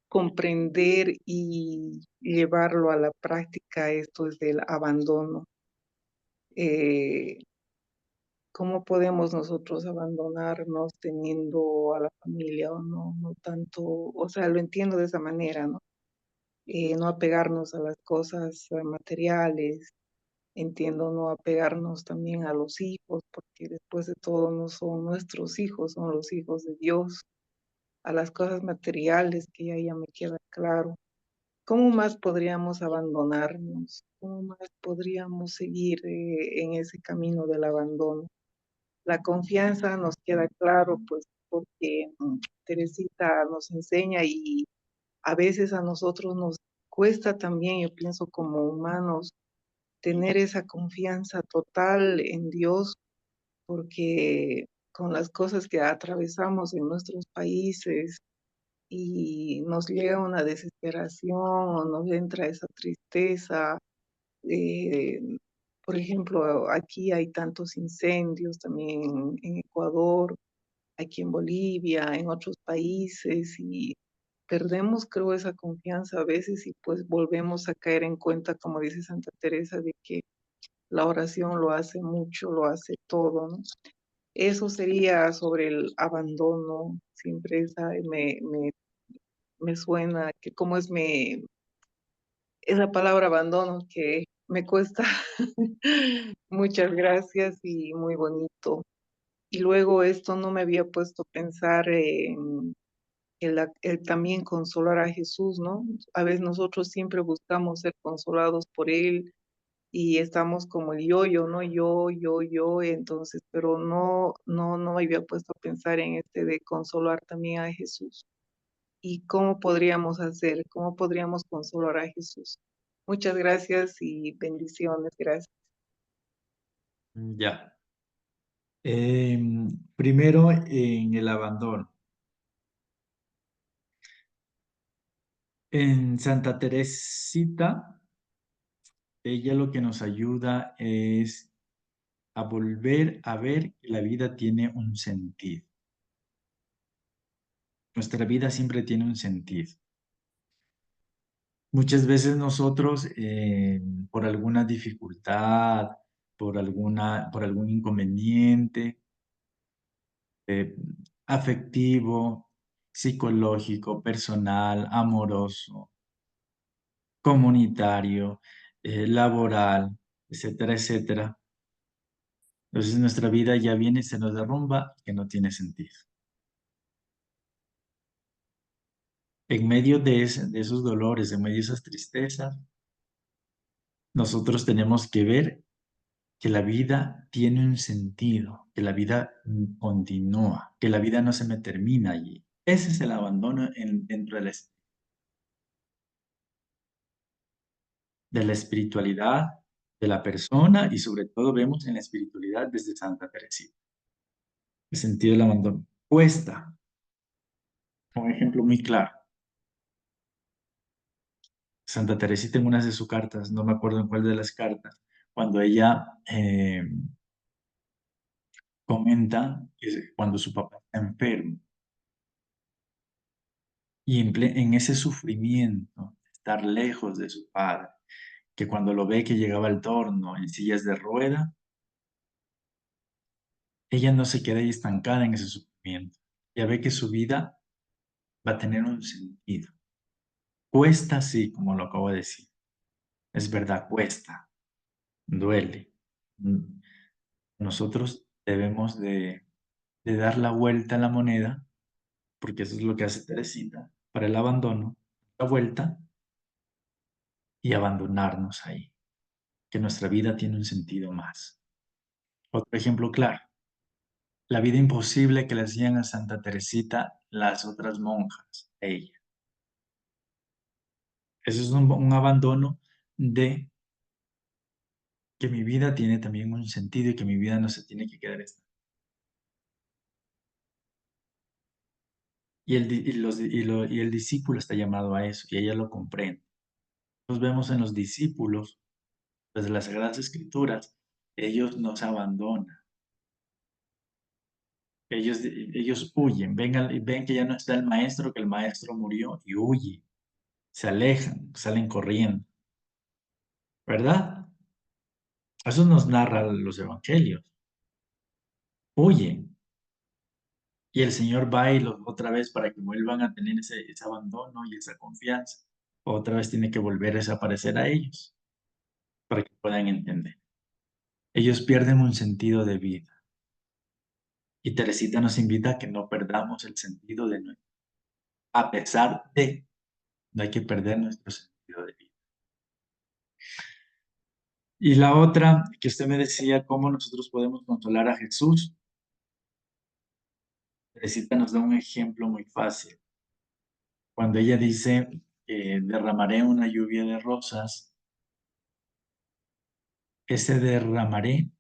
comprender y llevarlo a la práctica, esto es del abandono. Eh, ¿Cómo podemos nosotros abandonarnos teniendo a la familia o no? No tanto, o sea, lo entiendo de esa manera, ¿no? No apegarnos a las cosas materiales, entiendo no apegarnos también a los hijos, porque después de todo no son nuestros hijos, son los hijos de Dios, a las cosas materiales, que ya me queda claro. ¿Cómo más podríamos abandonarnos? ¿Cómo más podríamos seguir en ese camino del abandono? La confianza nos queda claro, pues porque Teresita nos enseña y a veces a nosotros nos cuesta también, yo pienso como humanos, tener esa confianza total en Dios, porque con las cosas que atravesamos en nuestros países y nos llega una desesperación o nos entra esa tristeza. eh, por ejemplo, aquí hay tantos incendios también en Ecuador, aquí en Bolivia, en otros países, y perdemos, creo, esa confianza a veces y pues volvemos a caer en cuenta, como dice Santa Teresa, de que la oración lo hace mucho, lo hace todo, ¿no? Eso sería sobre el abandono, siempre esa me suena, que como es esa palabra abandono que me cuesta. Muchas gracias y muy bonito. Y luego esto no me había puesto a pensar en el también consolar a Jesús, ¿no? A veces nosotros siempre buscamos ser consolados por Él y estamos como el yo, ¿no? Yo, entonces, pero no me había puesto a pensar en este de consolar también a Jesús. ¿Y cómo podríamos hacer? ¿Cómo podríamos consolar a Jesús? Muchas gracias y bendiciones. Gracias. Ya. Primero en el abandono. En Santa Teresita, ella lo que nos ayuda es a volver a ver que la vida tiene un sentido. Nuestra vida siempre tiene un sentido. Muchas veces nosotros, por alguna dificultad, por algún inconveniente afectivo, psicológico, personal, amoroso, comunitario, laboral, etcétera, etcétera. Entonces nuestra vida ya viene y se nos derrumba, que no tiene sentido. En medio de esos dolores, en medio de esas tristezas, nosotros tenemos que ver que la vida tiene un sentido, que la vida continúa, que la vida no se me termina allí. Ese es el abandono dentro de la espiritualidad de la persona y sobre todo vemos en la espiritualidad desde Santa Teresita. El sentido del abandono. Cuesta. Un ejemplo muy claro. Santa Teresita en una de sus cartas, no me acuerdo en cuál de las cartas, cuando ella comenta que cuando su papá está enfermo y en ese sufrimiento, estar lejos de su padre, que cuando lo ve que llegaba al torno en sillas de rueda, ella no se queda ahí estancada en ese sufrimiento. Ya ve que su vida va a tener un sentido. Cuesta, sí, como lo acabo de decir. Es verdad, cuesta, duele. Nosotros debemos de dar la vuelta a la moneda, porque eso es lo que hace Teresita, para el abandono, la vuelta y abandonarnos ahí, que nuestra vida tiene un sentido más. Otro ejemplo claro, la vida imposible que le hacían a Santa Teresita las otras monjas, ella. Eso es un abandono de que mi vida tiene también un sentido y que mi vida no se tiene que quedar estancada. Y el discípulo está llamado a eso, y ella lo comprende. Nos vemos en los discípulos, desde las Sagradas Escrituras, ellos nos abandonan. Ellos huyen, ven que ya no está el maestro, que el maestro murió, y huyen, se alejan, salen corriendo. ¿Verdad? Eso nos narra los evangelios. Huyen. Y el Señor va y los otra vez para que vuelvan a tener ese abandono y esa confianza. Otra vez tiene que volver a desaparecer a ellos para que puedan entender. Ellos pierden un sentido de vida. Y Teresita nos invita a que no perdamos el sentido de nuestra vida. A pesar de, no hay que perder nuestro sentido de vida. Y la otra, que usted me decía, cómo nosotros podemos consolar a Jesús. Teresita nos da un ejemplo muy fácil. Cuando ella dice, derramaré una lluvia de rosas, ese derramaré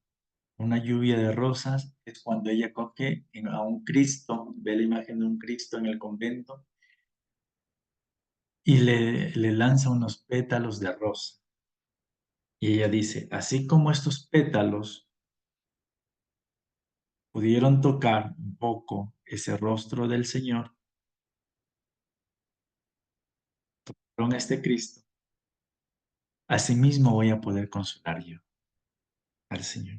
una lluvia de rosas es cuando ella coge a un Cristo, ve la imagen de un Cristo en el convento y le lanza unos pétalos de rosa. Y ella dice, así como estos pétalos pudieron tocar un poco ese rostro del Señor, tocaron a este Cristo, asimismo voy a poder consolar yo al Señor.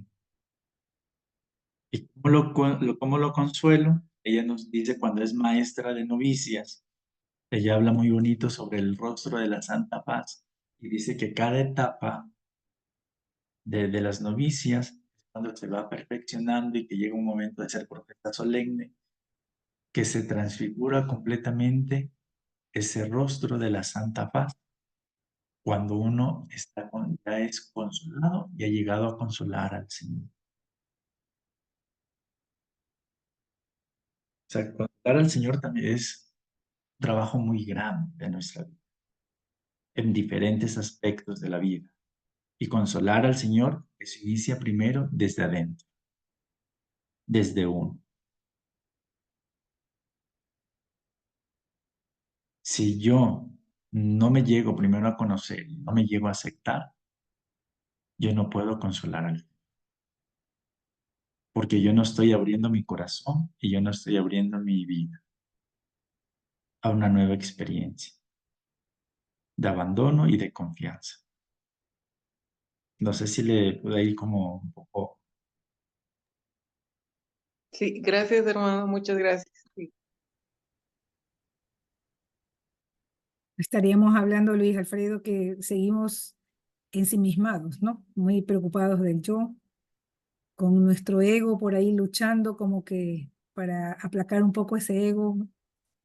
¿Y cómo lo consuelo? Ella nos dice cuando es maestra de novicias, ella habla muy bonito sobre el rostro de la Santa Paz y dice que cada etapa de las novicias es cuando se va perfeccionando y que llega un momento de ser profeta solemne, que se transfigura completamente ese rostro de la Santa Paz cuando uno ya es consolado y ha llegado a consolar al Señor. O sea, consolar al Señor también es un trabajo muy grande de nuestra vida, en diferentes aspectos de la vida. Y consolar al Señor se inicia primero desde adentro, desde uno. Si yo no me llego primero a conocer, no me llego a aceptar, yo no puedo consolar al Señor. Porque yo no estoy abriendo mi corazón y yo no estoy abriendo mi vida a una nueva experiencia de abandono y de confianza. No sé si le puedo ir como un poco. Sí, gracias, hermano, muchas gracias. Sí. estaríamos hablando, Luis Alfredo, que seguimos ensimismados, ¿no? Muy preocupados del yo, con nuestro ego por ahí luchando como que para aplacar un poco ese ego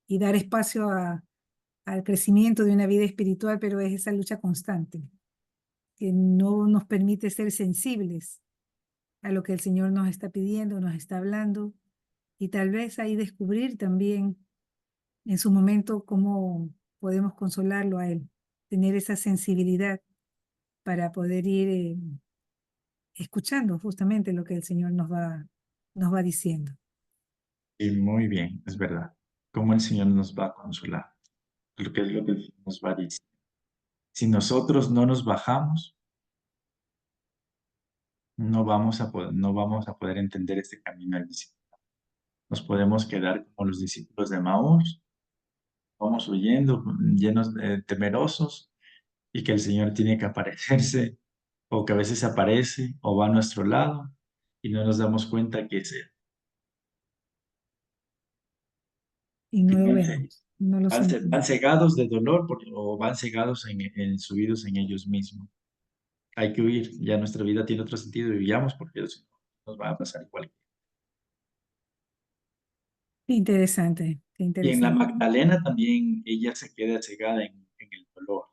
y dar espacio al crecimiento de una vida espiritual, pero es esa lucha constante que no nos permite ser sensibles a lo que el Señor nos está pidiendo, nos está hablando, y tal vez ahí descubrir también en su momento cómo podemos consolarlo a Él, tener esa sensibilidad para poder ir escuchando justamente lo que el Señor nos va diciendo. Y muy bien, es verdad. Cómo el Señor nos va a consolar. Lo que es lo que el Señor nos va a decir. Si nosotros no nos bajamos, no vamos a poder entender este camino del discípulo. Nos podemos quedar como los discípulos de Maús, vamos huyendo, llenos de temerosos, y que el Señor tiene que aparecerse, o que a veces aparece, o va a nuestro lado, y no nos damos cuenta que es Él. Y no Y lo vemos, no lo van sentimos. cegados de dolor o van cegados subidos en ellos mismos. Hay que huir, ya nuestra vida tiene otro sentido y huyamos porque eso nos va a pasar igual. Qué interesante, qué Y en la interesante. Magdalena también ella se queda cegada en el dolor.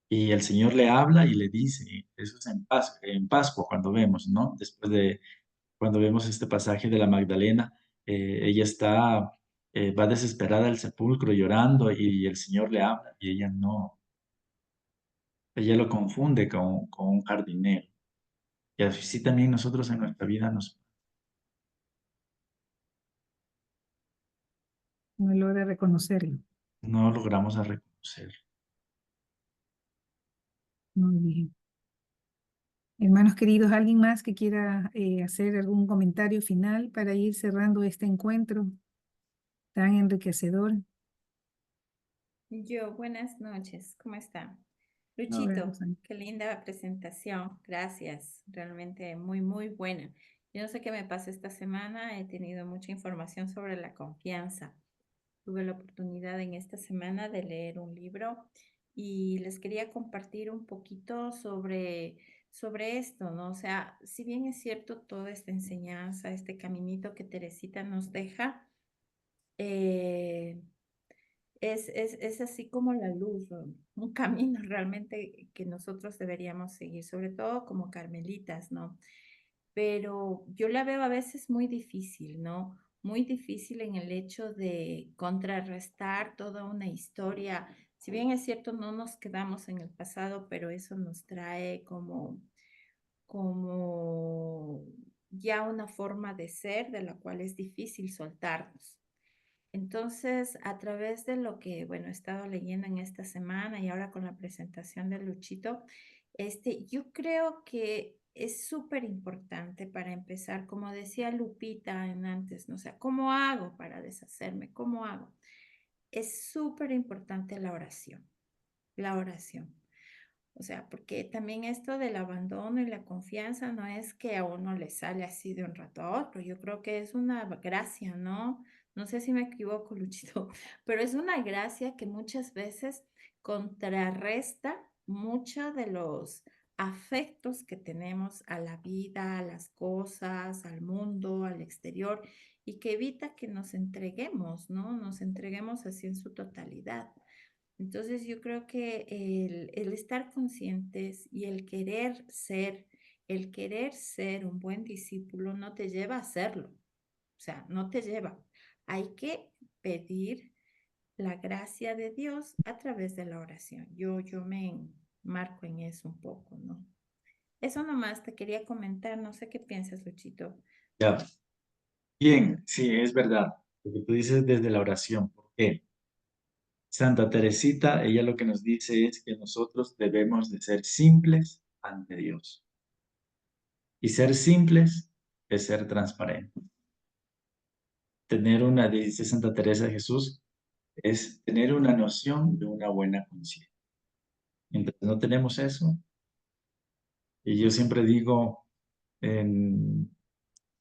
Y el Señor le habla y le dice, eso es en Pascua cuando vemos, ¿no? Después de, cuando vemos este pasaje de la Magdalena, ella va desesperada al sepulcro llorando y el Señor le habla y ella no, ella lo confunde con un jardinero. Y así también nosotros en nuestra vida No logra reconocerlo. no logramos a reconocer. Muy bien. Hermanos queridos, ¿alguien más que quiera hacer algún comentario final para ir cerrando este encuentro tan enriquecedor? Yo, buenas noches, ¿cómo está? Ahora, Luchito, Rosario. qué linda presentación, gracias, realmente muy, muy buena. Yo no sé qué me pasa esta semana, he tenido mucha información sobre la confianza. Tuve la oportunidad en esta semana de leer un libro y les quería compartir un poquito sobre esto, ¿no? O sea, si bien es cierto toda esta enseñanza, este caminito que Teresita nos deja, eh, es así como la luz, ¿no? Un camino realmente que nosotros deberíamos seguir, sobre todo como carmelitas, ¿no? Pero yo la veo a veces muy difícil, ¿no? Muy difícil en el hecho de contrarrestar toda una historia. Si bien es cierto, no nos quedamos en el pasado, pero eso nos trae como ya una forma de ser de la cual es difícil soltarnos. Entonces, a través de lo que, bueno, he estado leyendo en esta semana y ahora con la presentación de Luchito, yo creo que es súper importante para empezar, como decía Lupita en antes, ¿no? O sea, ¿cómo hago para deshacerme? ¿Cómo hago? Es súper importante la oración, la oración. O sea, porque también esto del abandono y la confianza no es que a uno le sale así de un rato a otro. Yo creo que es una gracia, ¿no? No sé si me equivoco, Luchito, pero es una gracia que muchas veces contrarresta muchos de los afectos que tenemos a la vida, a las cosas, al mundo, al exterior, y que evita que nos entreguemos, ¿no? Nos entreguemos así en su totalidad. Entonces yo creo que el estar conscientes y el querer ser un buen discípulo no te lleva a serlo, o sea, no te lleva. Hay que pedir la gracia de Dios a través de la oración. Yo me marco en eso un poco, ¿no? Eso nomás te quería comentar, no sé qué piensas, Luchito. Ya. Bien, sí, es verdad. Lo que tú dices desde la oración. ¿Por qué? Santa Teresita, ella lo que nos dice es que nosotros debemos de ser simples ante Dios. Y ser simples es ser transparentes. Dice Santa Teresa de Jesús, es tener una noción de una buena conciencia. Mientras no tenemos eso, y yo siempre digo,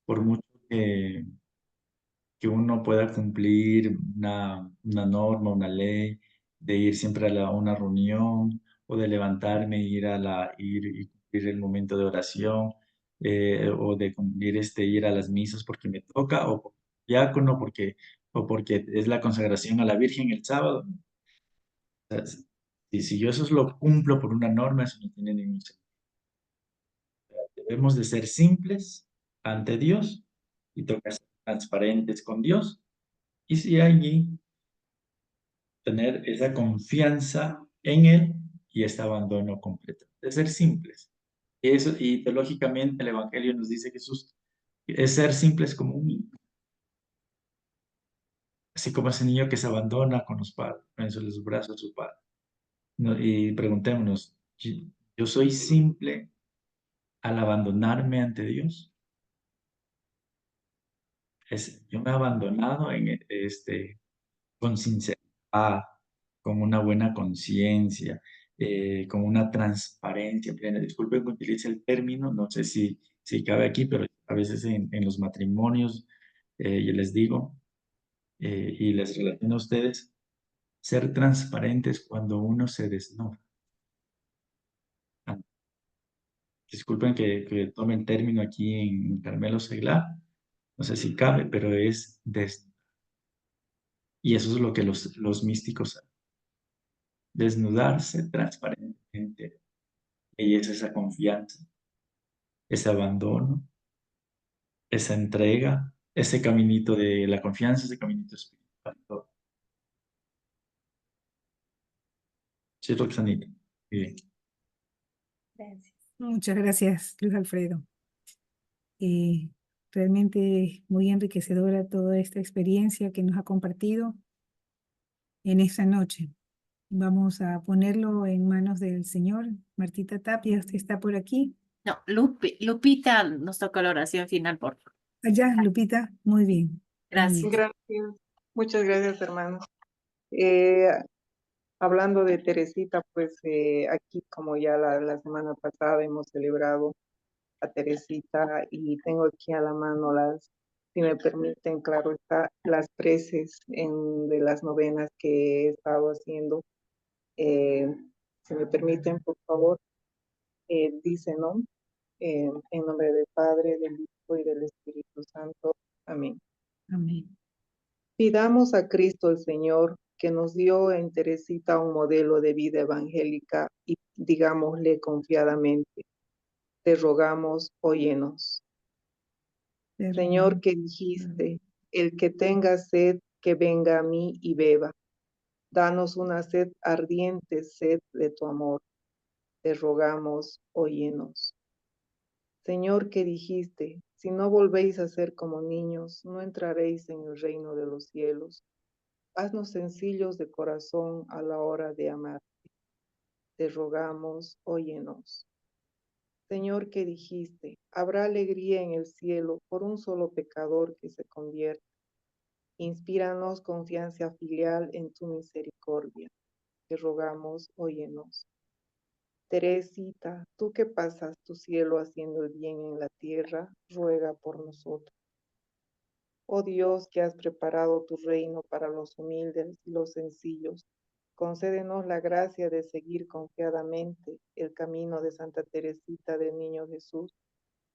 por mucho que que uno pueda cumplir una norma, una ley, de ir siempre a una reunión o de levantarme e ir y cumplir el momento de oración, o de cumplir ir a las misas porque me toca, o por diácono, o porque es la consagración a la Virgen el sábado. O sea, si yo eso lo cumplo por una norma, eso no tiene ningún sentido. Debemos de ser simples ante Dios y tocar ser transparentes con Dios. Y si allí tener esa confianza en Él y este abandono completo. De ser simples. Y teológicamente el Evangelio nos dice que Jesús es ser simples como un niño. Así como ese niño que se abandona con los padres, en los brazos de su padre. Y preguntémonos, ¿yo soy simple al abandonarme ante Dios? Yo me he abandonado con sinceridad, con una buena conciencia, con una transparencia plena. Disculpen que utilice el término, no sé si cabe aquí, pero a veces en los matrimonios, yo les digo, y les relaciono a ustedes, ser transparentes cuando uno se desnuda. Ah, disculpen que tome el término aquí en Carmelo Seglar, no sé si cabe, pero es desnudar. Y eso es lo que los místicos hacen, desnudarse transparentemente. Y es esa confianza, ese abandono, esa entrega, ese caminito de la confianza, ese caminito espiritual. Sí, Roxanita. Bien. Gracias. Muchas gracias, Luis Alfredo. Eh, Realmente muy enriquecedora toda esta experiencia que nos ha compartido en esta noche. Vamos a ponerlo en manos del Señor. Martita Tapia, ¿usted está por aquí? No, Lupita nos toca la oración final, por favor. Allá, Lupita. Muy bien. Muy Gracias. bien. Gracias. Muchas gracias, hermanos. Eh, Hablando de Teresita, pues aquí como ya la semana pasada hemos celebrado a Teresita y tengo aquí a la mano si me permiten, claro está, las preces de las novenas que he estado haciendo. Si me permiten, por favor, dice, ¿no? En nombre del Padre, del Hijo y del Espíritu Santo. Amén. Amén. Pidamos a Cristo el Señor, que nos dio en Teresita un modelo de vida evangélica, y digámosle confiadamente, te rogamos, óyenos. Señor, que dijiste, el que tenga sed, que venga a mí y beba. Danos una sed ardiente, sed de tu amor. Te rogamos, óyenos. Señor, que dijiste, si no volvéis a ser como niños, no entraréis en el reino de los cielos. Haznos sencillos de corazón a la hora de amar. Te rogamos, óyenos. Señor, que dijiste, habrá alegría en el cielo por un solo pecador que se convierta. Inspíranos confianza filial en tu misericordia. Te rogamos, óyenos. Teresita, tú que pasas tu cielo haciendo el bien en la tierra, ruega por nosotros. Oh Dios, que has preparado tu reino para los humildes y los sencillos, concédenos la gracia de seguir confiadamente el camino de Santa Teresita del Niño Jesús,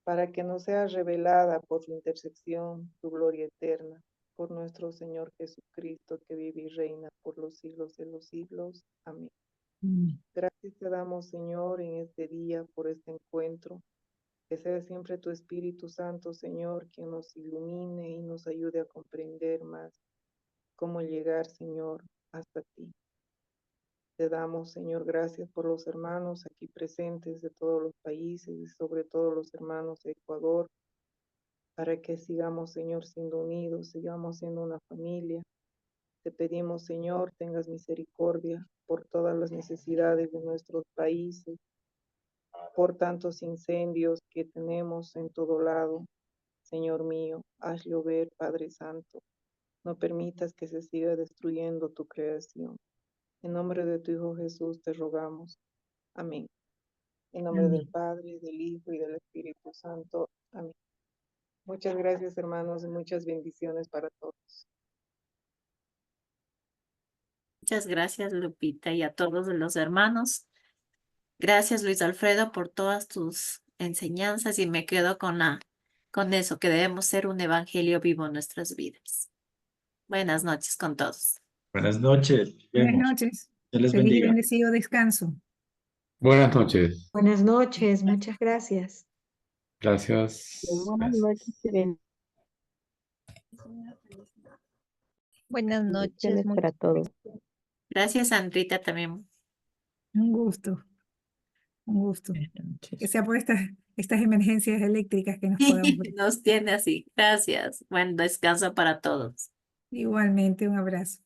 para que nos sea revelada por su intercesión tu gloria eterna, por nuestro Señor Jesucristo, que vive y reina por los siglos de los siglos. Amén. Amén. Gracias te damos, Señor, en este día por este encuentro. Que sea siempre tu Espíritu Santo, Señor, quien nos ilumine y nos ayude a comprender más cómo llegar, Señor, hasta ti. Te damos, Señor, gracias por los hermanos aquí presentes de todos los países y sobre todo los hermanos de Ecuador, para que sigamos, Señor, siendo unidos, sigamos siendo una familia. Te pedimos, Señor, tengas misericordia por todas las necesidades de nuestros países, por tantos incendios que tenemos en todo lado. Señor mío, haz llover, Padre Santo. No permitas que se siga destruyendo tu creación. En nombre de tu Hijo Jesús te rogamos. Amén. En nombre del Amén. Padre, del Hijo y del Espíritu Santo. Amén. Muchas gracias, hermanos, y muchas bendiciones para todos. Muchas gracias, Lupita, y a todos los hermanos. Gracias, Luis Alfredo, por todas tus enseñanzas y me quedo con eso, que debemos ser un evangelio vivo en nuestras vidas. Buenas noches con todos. Buenas noches. Nos Buenas vemos. noches. Dios les Feliz y bendiga. bendecido descanso. Buenas noches. Buenas noches, muchas gracias. Gracias. Buenas Gracias. noches. Buenas noches, Bendiciones para todos. Gracias, Sandrita, también. Un gusto. Un gusto. Que sea por estas emergencias eléctricas que nos podamos ver. Nos tiene así. Gracias. Buen descanso para todos. Igualmente, un abrazo.